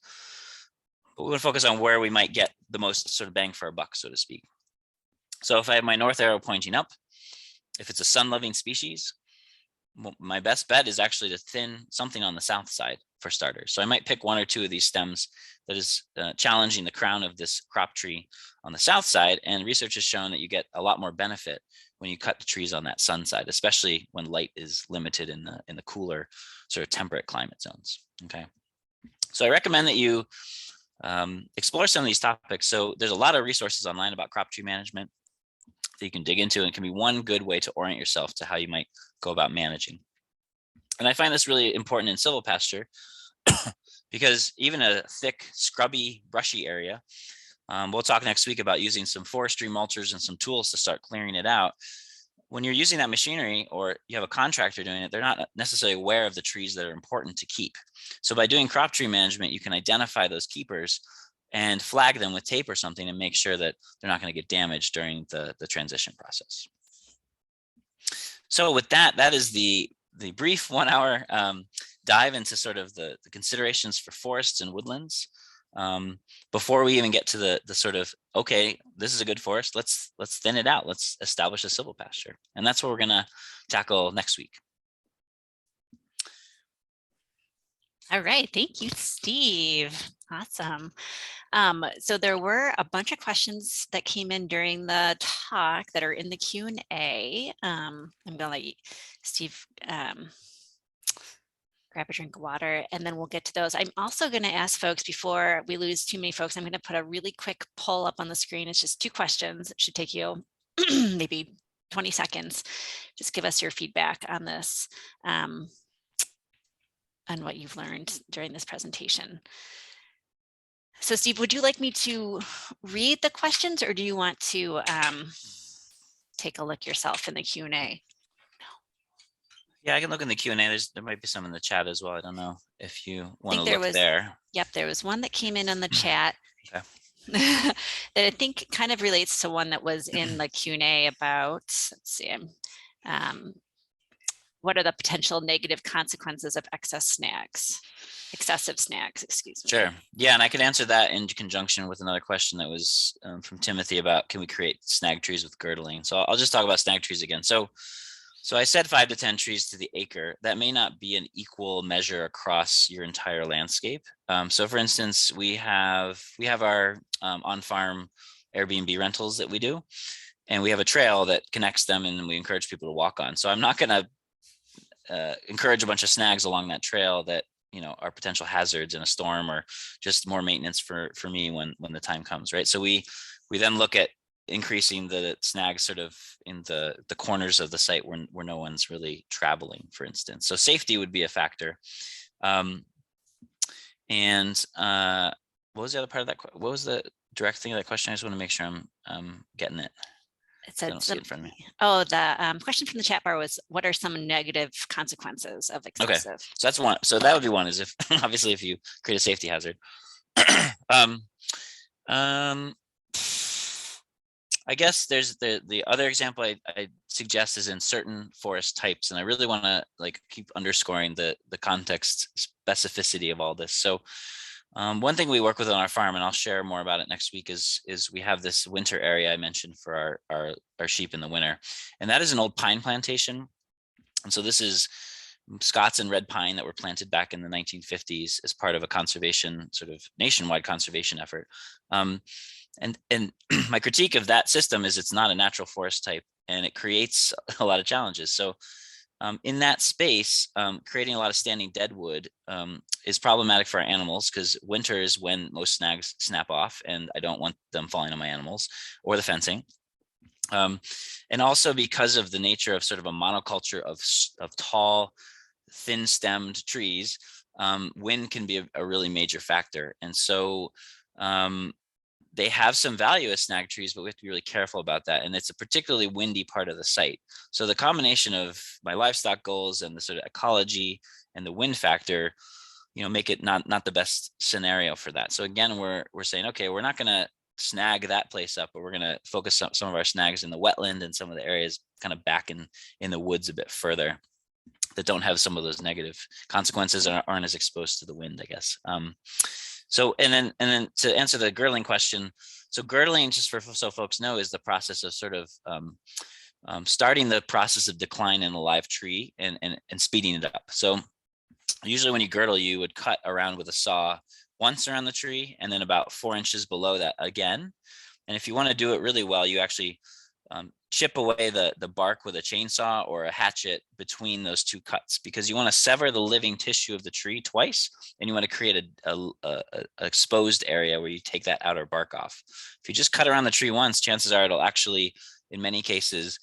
But we want to focus on where we might get the most sort of bang for our buck, so to speak. So if I have my north arrow pointing up, if it's a sun-loving species, my best bet is actually to thin something on the south side for starters. So I might pick one or two of these stems that is challenging the crown of this crop tree on the south side. And research has shown that you get a lot more benefit when you cut the trees on that sun side, especially when light is limited in the cooler sort of temperate climate zones. Okay. So I recommend that you explore some of these topics. So there's a lot of resources online about crop tree management that you can dig into, and it can be one good way to orient yourself to how you might go about managing. And I find this really important in silvopasture because even a thick, scrubby, brushy area, we'll talk next week about using some forestry mulchers and some tools to start clearing it out. When you're using that machinery or you have a contractor doing it, they're not necessarily aware of the trees that are important to keep. So by doing crop tree management, you can identify those keepers and flag them with tape or something and make sure that they're not going to get damaged during the transition process. So with that, that is the brief 1 hour dive into sort of the considerations for forests and woodlands before we even get to the sort of, okay, this is a good forest, let's thin it out, let's establish a silvopasture. And that's what we're gonna tackle next week. All right, thank you, Steve. Awesome. So there were a bunch of questions that came in during the talk that are in the Q&A. I'm gonna let Steve grab a drink of water, and then we'll get to those. I'm also going to ask folks, before we lose too many folks, I'm going to put a really quick poll up on the screen. It's just 2 questions. It should take you maybe 20 seconds. Just give us your feedback on this, on what you've learned during this presentation. So Steve, would you like me to read the questions, or do you want to take a look yourself in the Q&A? Yeah, I can look in the Q&A. There might be some in the chat as well. I don't know if you want to there look was, there. Yep, there was one that came in on the chat. Okay. that I think kind of relates to one that was in the Q&A about, let's see, what are the potential negative consequences of excessive snags, excuse me. Sure. Yeah, and I could answer that in conjunction with another question that was from Timothy about, can we create snag trees with girdling? So I'll just talk about snag trees again. So I said 5 to 10 trees to the acre. That may not be an equal measure across your entire landscape. So for instance, we have our on-farm Airbnb rentals that we do, and we have a trail that connects them and we encourage people to walk on. So I'm not going to encourage a bunch of snags along that trail that, you know, are potential hazards in a storm, or just more maintenance for me when the time comes, right? So we then look at increasing the snags sort of in the corners of the site where no one's really traveling, for instance. So safety would be a factor. And what was the other part of that? What was the direct thing of that question? I just want to make sure I'm getting it. It I don't see it in front of me. Oh, the question from the chat bar was, what are some negative consequences of excessive? Okay, so that's one. So that would be one, is if obviously if you create a safety hazard. I guess there's the other example I suggest is in certain forest types, and I really want to keep underscoring the context specificity of all this. So one thing we work with on our farm, and I'll share more about it next week, is we have this winter area I mentioned for our sheep in the winter, and that is an old pine plantation. And so this is Scots and red pine that were planted back in the 1950s as part of a conservation, sort of nationwide conservation effort. And my critique of that system is it's not a natural forest type, and it creates a lot of challenges. So in that space, creating a lot of standing deadwood is problematic for our animals, because winter is when most snags snap off, and I don't want them falling on my animals or the fencing. And also because of the nature of sort of a monoculture of tall, thin-stemmed trees, wind can be a really major factor. And so they have some value as snag trees, but we have to be really careful about that. And it's a particularly windy part of the site. So the combination of my livestock goals and the sort of ecology and the wind factor, you know, make it not the best scenario for that. So again, we're saying, okay, we're not going to snag that place up, but we're going to focus some of our snags in the wetland and some of the areas kind of back in the woods a bit further, that don't have some of those negative consequences and aren't as exposed to the wind, I guess. So, and then to answer the girdling question, so girdling, just so folks know, is the process of sort of starting the process of decline in a live tree and speeding it up. So usually when you girdle, you would cut around with a saw once around the tree, and then about 4 inches below that again. And if you want to do it really well, you actually chip away the bark with a chainsaw or a hatchet between those 2 cuts, because you want to sever the living tissue of the tree twice, and you want to create a exposed area where you take that outer bark off. If you just cut around the tree once, chances are it'll actually, in many cases,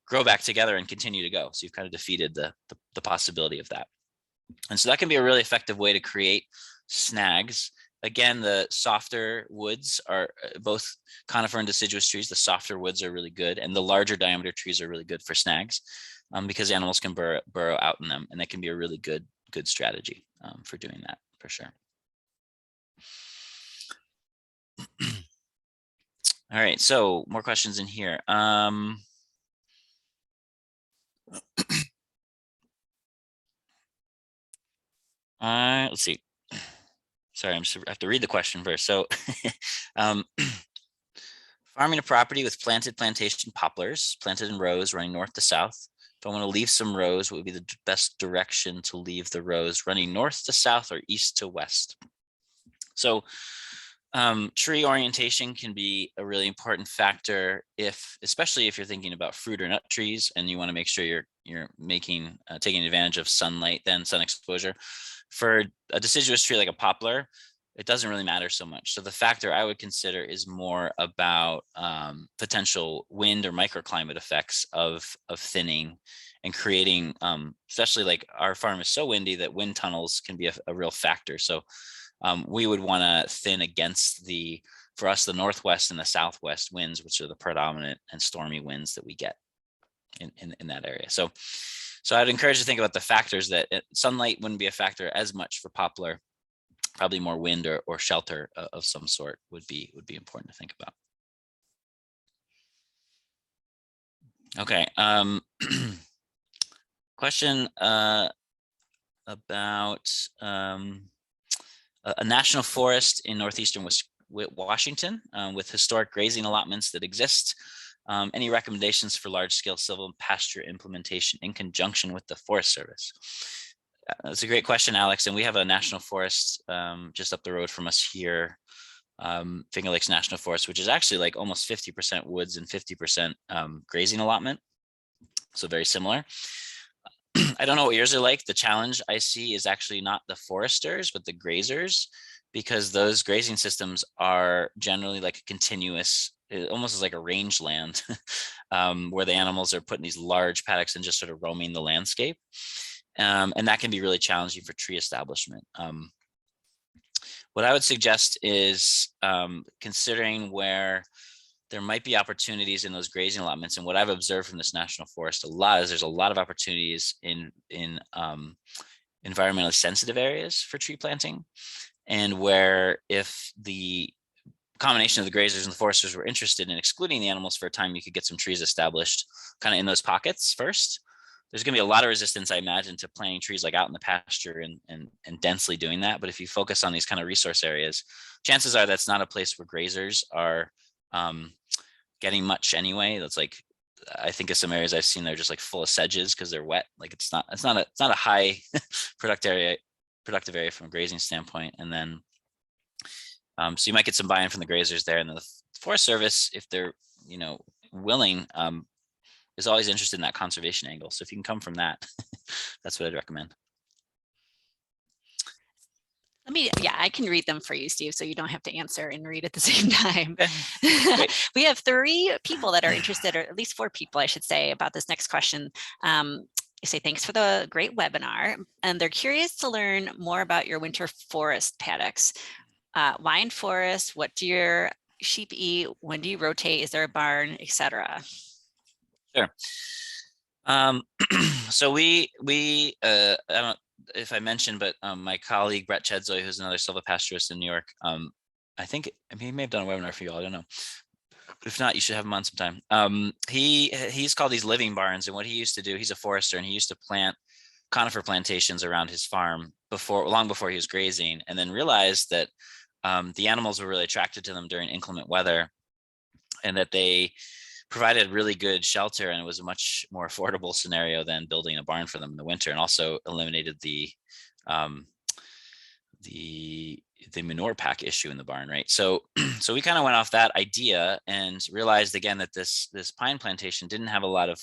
grow back together and continue to go. So you've kind of defeated the possibility of that. And so that can be a really effective way to create snags. Again, the softer woods are both conifer and deciduous trees. The softer woods are really good, and the larger diameter trees are really good for snags, because animals can burrow out in them, and that can be a really good strategy for doing that, for sure. All right, so more questions in here. Let's see. sorry, I have to read the question first. So um, farming a property with planted plantation poplars planted in rows running north to south. If I want to leave some rows, what would be the best direction to leave the rows running north to south or east to west? So tree orientation can be a really important factor especially if you're thinking about fruit or nut trees and you want to make sure you're making taking advantage of sunlight, then sun exposure. For a deciduous tree like a poplar, it doesn't really matter so much. So the factor I would consider is more about potential wind or microclimate effects of thinning and creating, especially like our farm is so windy that wind tunnels can be a real factor. So we would want to thin against for us, the northwest and the southwest winds, which are the predominant and stormy winds that we get in that area. So I'd encourage you to think about the factors that sunlight wouldn't be a factor as much for poplar. Probably more wind or shelter of some sort would be important to think about. Okay. Question about a national forest in northeastern Washington with historic grazing allotments that exist. Any recommendations for large-scale silvopasture implementation in conjunction with the Forest Service? That's a great question, Alex. And we have a national forest just up the road from us here, Finger Lakes National Forest, which is actually like almost 50% woods and 50% grazing allotment. So very similar. I don't know what yours are like. The challenge I see is actually not the foresters, but the grazers, because those grazing systems are generally like a continuous, almost as like a rangeland, where the animals are put in these large paddocks and just sort of roaming the landscape. And that can be really challenging for tree establishment. What I would suggest is considering where there might be opportunities in those grazing allotments. And what I've observed from this national forest a lot is there's a lot of opportunities in environmentally sensitive areas for tree planting. And where if the combination of the grazers and the foresters were interested in excluding the animals for a time, you could get some trees established kind of in those pockets first. There's going to be a lot of resistance, I imagine, to planting trees like out in the pasture and densely doing that. But if you focus on these kind of resource areas, chances are that's not a place where grazers are getting much anyway. That's like, I think of some areas I've seen, they're just like full of sedges because they're wet. Like it's not a high productive area from a grazing standpoint. And then, so you might get some buy-in from the grazers there, and the Forest Service, if they're, willing, is always interested in that conservation angle. So if you can come from that, that's what I'd recommend. I can read them for you, Steve, so you don't have to answer and read at the same time. We have 3 people that are interested, or at least 4 people, I should say, about this next question. They say, thanks for the great webinar. And they're curious to learn more about your winter forest paddocks. Why in forest? What do your sheep eat? When do you rotate? Is there a barn, etc.? Sure. So we I don't know if I mentioned, but my colleague Brett Chedzoy, who's another silvopasturist in New York, I think he may have done a webinar for you all. I don't know. But if not, you should have him on sometime. He's called these living barns, and what he used to do, he's a forester, and he used to plant conifer plantations around his farm long before he was grazing, and then realized that the animals were really attracted to them during inclement weather, and that they provided really good shelter, and it was a much more affordable scenario than building a barn for them in the winter, and also eliminated the manure pack issue in the barn, right? So we kind of went off that idea and realized again that this pine plantation didn't have a lot of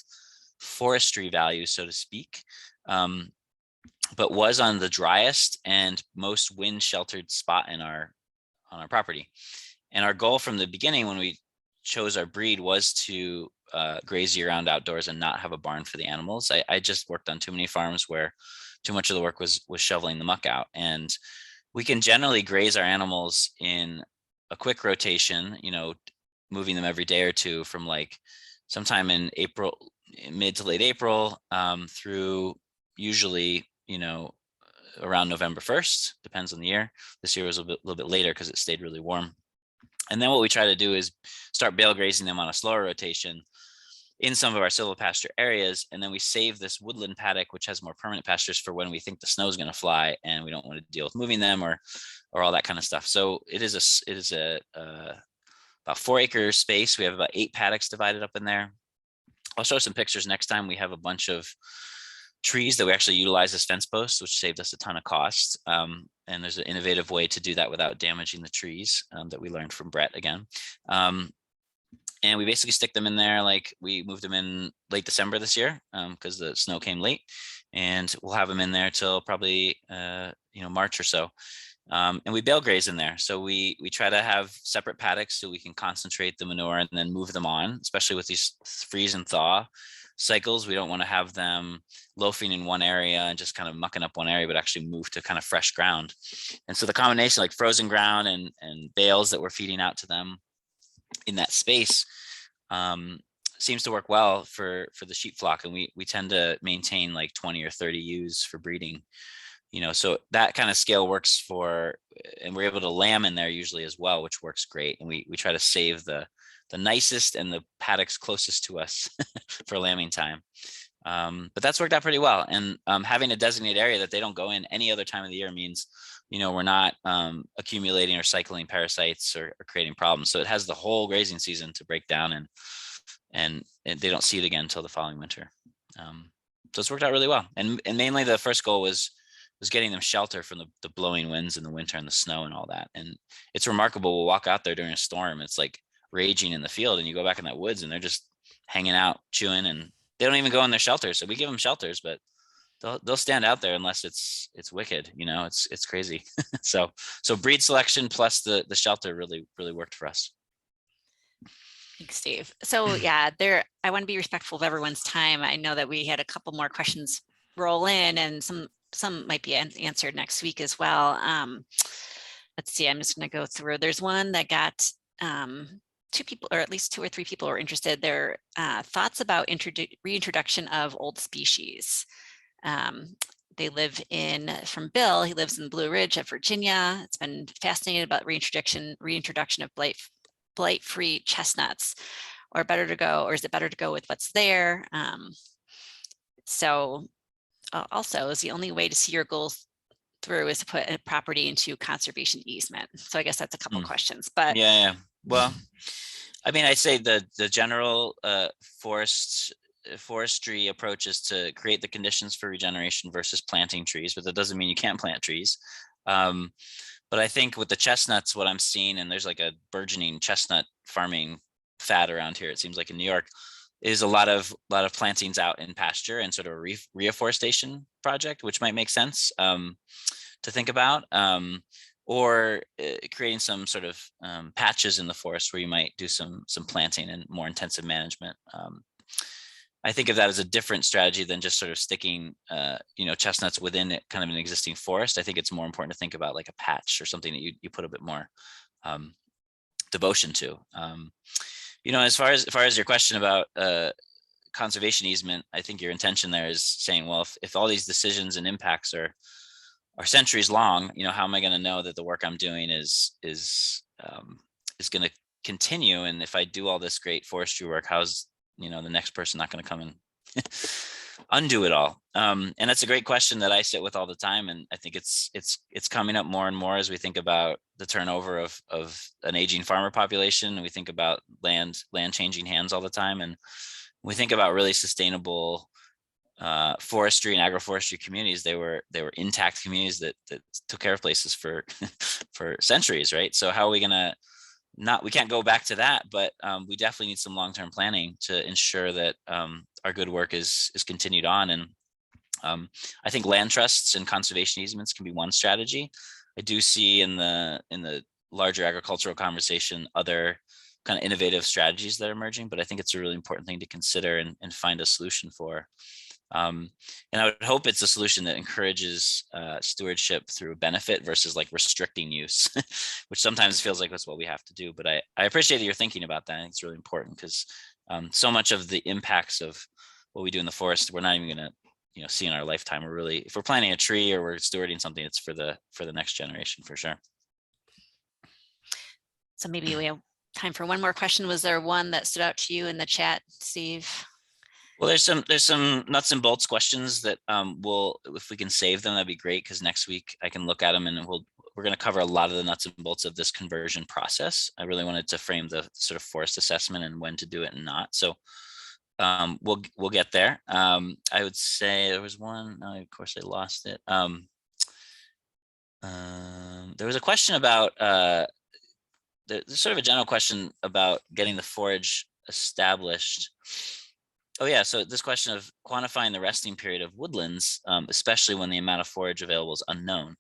forestry value, so to speak, but was on the driest and most wind sheltered spot on our property. And our goal from the beginning when we chose our breed was to graze year round outdoors and not have a barn for the animals. I just worked on too many farms where too much of the work was shoveling the muck out, and we can generally graze our animals in a quick rotation, moving them every day or two from like sometime in April, mid to late April, through usually, around November 1st, depends on the year. This year was a little bit later because it stayed really warm. And then what we try to do is start bale grazing them on a slower rotation in some of our silvopasture areas. And then we save this woodland paddock, which has more permanent pastures, for when we think the snow is going to fly and we don't want to deal with moving them or all that kind of stuff. So it is a about 4-acre space. We have about 8 paddocks divided up in there. I'll show some pictures next time. We have a bunch of trees that we actually utilize as fence posts, which saved us a ton of cost. And there's an innovative way to do that without damaging the trees that we learned from Brett again. And we basically stick them in there. Like, we moved them in late December this year because the snow came late, and we'll have them in there till probably March or so. And we bale graze in there. So we try to have separate paddocks so we can concentrate the manure and then move them on, especially with these freeze and thaw cycles. We don't want to have them loafing in one area and just kind of mucking up one area, but actually move to kind of fresh ground. And so the combination, like frozen ground and bales that we're feeding out to them in that space, seems to work well for the sheep flock. And we tend to maintain like 20 or 30 ewes for breeding. So that kind of scale works and we're able to lamb in there usually as well, which works great. And we try to save the nicest and the paddocks closest to us for lambing time. But that's worked out pretty well. And having a designated area that they don't go in any other time of the year means, we're not accumulating or cycling parasites or creating problems. So it has the whole grazing season to break down, and they don't see it again until the following winter. So it's worked out really well. And mainly the first goal was getting them shelter from the blowing winds in the winter and the snow and all that. And it's remarkable. We'll walk out there during a storm. It's like raging in the field, and you go back in that woods and they're just hanging out, chewing, and they don't even go in their shelters. So we give them shelters, but they'll stand out there unless it's wicked. It's crazy. So breed selection plus the shelter really worked for us. Thanks, Steve. So yeah, I want to be respectful of everyone's time. I know that we had a couple more questions roll in, and some might be answered next week as well. Let's see, I'm just going to go through. There's one that got 2 people, or at least 2 or 3 people, are interested. Their thoughts about reintroduction of old species. They live from Bill. He lives in Blue Ridge of Virginia. It's been fascinated about reintroduction of blight-free chestnuts, or is it better to go with what's there? Also, is the only way to see your goals through is to put a property into conservation easement. So I guess that's a couple questions, but yeah. Well, I mean, I'd say the general forestry approach is to create the conditions for regeneration versus planting trees, but that doesn't mean you can't plant trees. But I think with the chestnuts, what I'm seeing, and there's like a burgeoning chestnut farming fad around here, it seems like in New York, is a lot of plantings out in pasture and sort of a reforestation project, which might make sense to think about, or creating some sort of patches in the forest where you might do some planting and more intensive management. I think of that as a different strategy than just sort of sticking, chestnuts within kind of an existing forest. I think it's more important to think about like a patch or something that you put a bit more devotion to. As far as your question about conservation easement, I think your intention there is saying, well, if all these decisions and impacts are centuries long, how am I going to know that the work I'm doing is going to continue? And if I do all this great forestry work, how's the next person not going to come and undo it all? And that's a great question that I sit with all the time. And I think it's coming up more and more as we think about the turnover of an aging farmer population. And we think about land changing hands all the time. And we think about really sustainable forestry and agroforestry communities. They were intact communities that took care of places for centuries, right? So how are we going to we can't go back to that, but we definitely need some long-term planning to ensure that our good work is continued on. And I think land trusts and conservation easements can be one strategy. I do see in the larger agricultural conversation other kind of innovative strategies that are emerging, but I think it's a really important thing to consider and find a solution for. And I would hope it's a solution that encourages stewardship through benefit versus like restricting use, which sometimes feels like that's what we have to do. But I appreciate that you're thinking about that. I think it's really important because so much of the impacts of what we do in the forest, we're not even going to see in our lifetime. We're really, if we're planting a tree or we're stewarding something, it's for the next generation for sure. So maybe we have time for one more question. Was there one that stood out to you in the chat, Steve? Well, there's some nuts and bolts questions that we'll, if we can save them, that'd be great, because next week I can look at them and we're going to cover a lot of the nuts and bolts of this conversion process. I really wanted to frame the sort of forest assessment and when to do it and not. So we'll get there. I would say there was one. No, of course, I lost it. There was a question about there's sort of a general question about getting the forage established. Oh yeah, so this question of quantifying the resting period of woodlands, especially when the amount of forage available is unknown.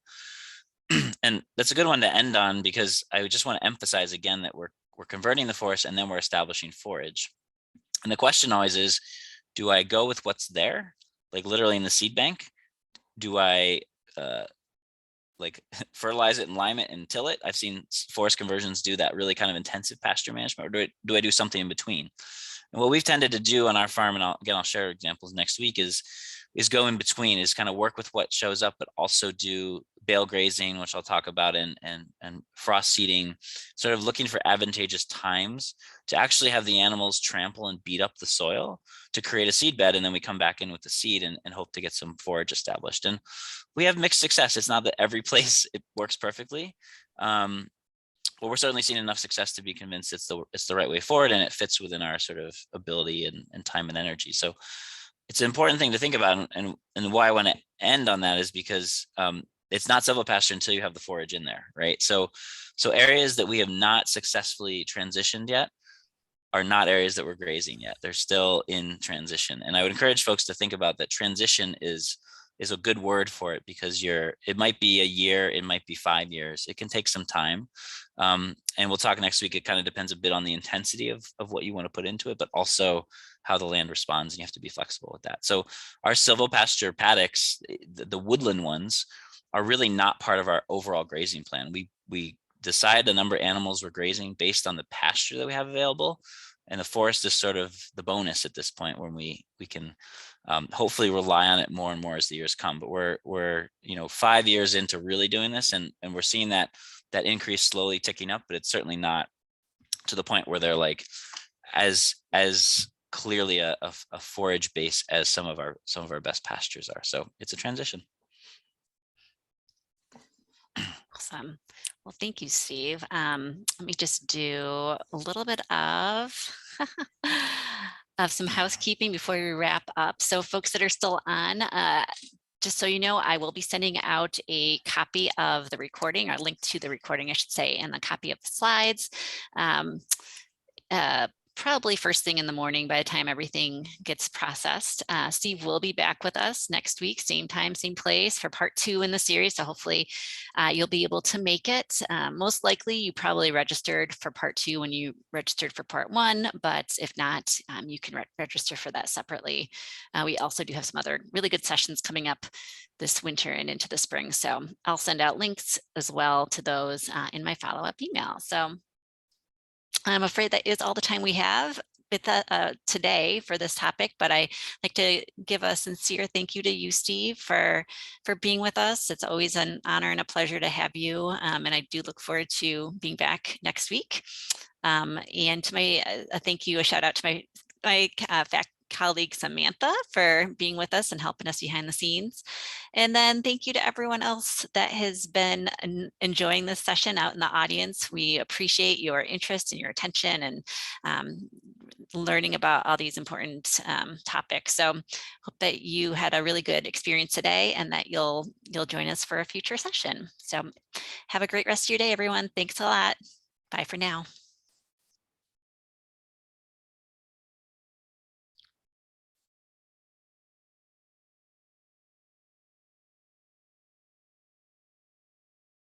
And that's a good one to end on, because I just want to emphasize again that we're converting the forest and then we're establishing forage. And the question always is, do I go with what's there, like literally in the seed bank? Do I like fertilize it and lime it and till it? I've seen forest conversions do that really kind of intensive pasture management, or do I do something in between? And what we've tended to do on our farm, and I'll share examples next week, is go in between, is kind of work with what shows up, but also do bale grazing, which I'll talk about, and frost seeding, sort of looking for advantageous times to actually have the animals trample and beat up the soil to create a seed bed. And then we come back in with the seed and hope to get some forage established. And we have mixed success. It's not that every place it works perfectly. Well, we're certainly seeing enough success to be convinced it's the right way forward, and it fits within our sort of ability and time and energy. So it's an important thing to think about, and why I want to end on that is because it's not silvopasture until you have the forage in there, right? So areas that we have not successfully transitioned yet are not areas that we're grazing yet. They're still in transition, and I would encourage folks to think about that. Transition is a good word for it, because it might be a year, it might be 5 years, it can take some time. And we'll talk next week. It kind of depends a bit on the intensity of what you want to put into it, but also how the land responds, and you have to be flexible with that. So our silvopasture paddocks, the woodland ones, are really not part of our overall grazing plan. We decide the number of animals we're grazing based on the pasture that we have available, and the forest is sort of the bonus at this point, when we can hopefully rely on it more and more as the years come. But we're 5 years into really doing this, and we're seeing that increase slowly ticking up, but it's certainly not to the point where they're like as clearly a forage base as some of our best pastures are. So it's a transition. Awesome. Well, thank you, Steve. Let me just do a little bit of some housekeeping before we wrap up. So folks that are still on, just so you know, I will be sending out a copy of the recording, or a link to the recording, I should say, and a copy of the slides. Probably first thing in the morning by the time everything gets processed. Steve will be back with us next week, same time, same place, for part 2 in the series. So hopefully you'll be able to make it. Most likely you probably registered for part 2 when you registered for part 1, but if not, you can register for that separately. We also do have some other really good sessions coming up this winter and into the spring. So I'll send out links as well to those in my follow-up email. So I'm afraid that is all the time we have with today for this topic, but I like to give a sincere thank you to you, Steve, for being with us. It's always an honor and a pleasure to have you, and I do look forward to being back next week. And to my thank you, a shout out to my colleague Samantha for being with us and helping us behind the scenes. And then thank you to everyone else that has been enjoying this session out in the audience. We appreciate your interest and your attention, and learning about all these important topics. So hope that you had a really good experience today, and that you'll join us for a future session. So have a great rest of your day, everyone. Thanks a lot. Bye for now.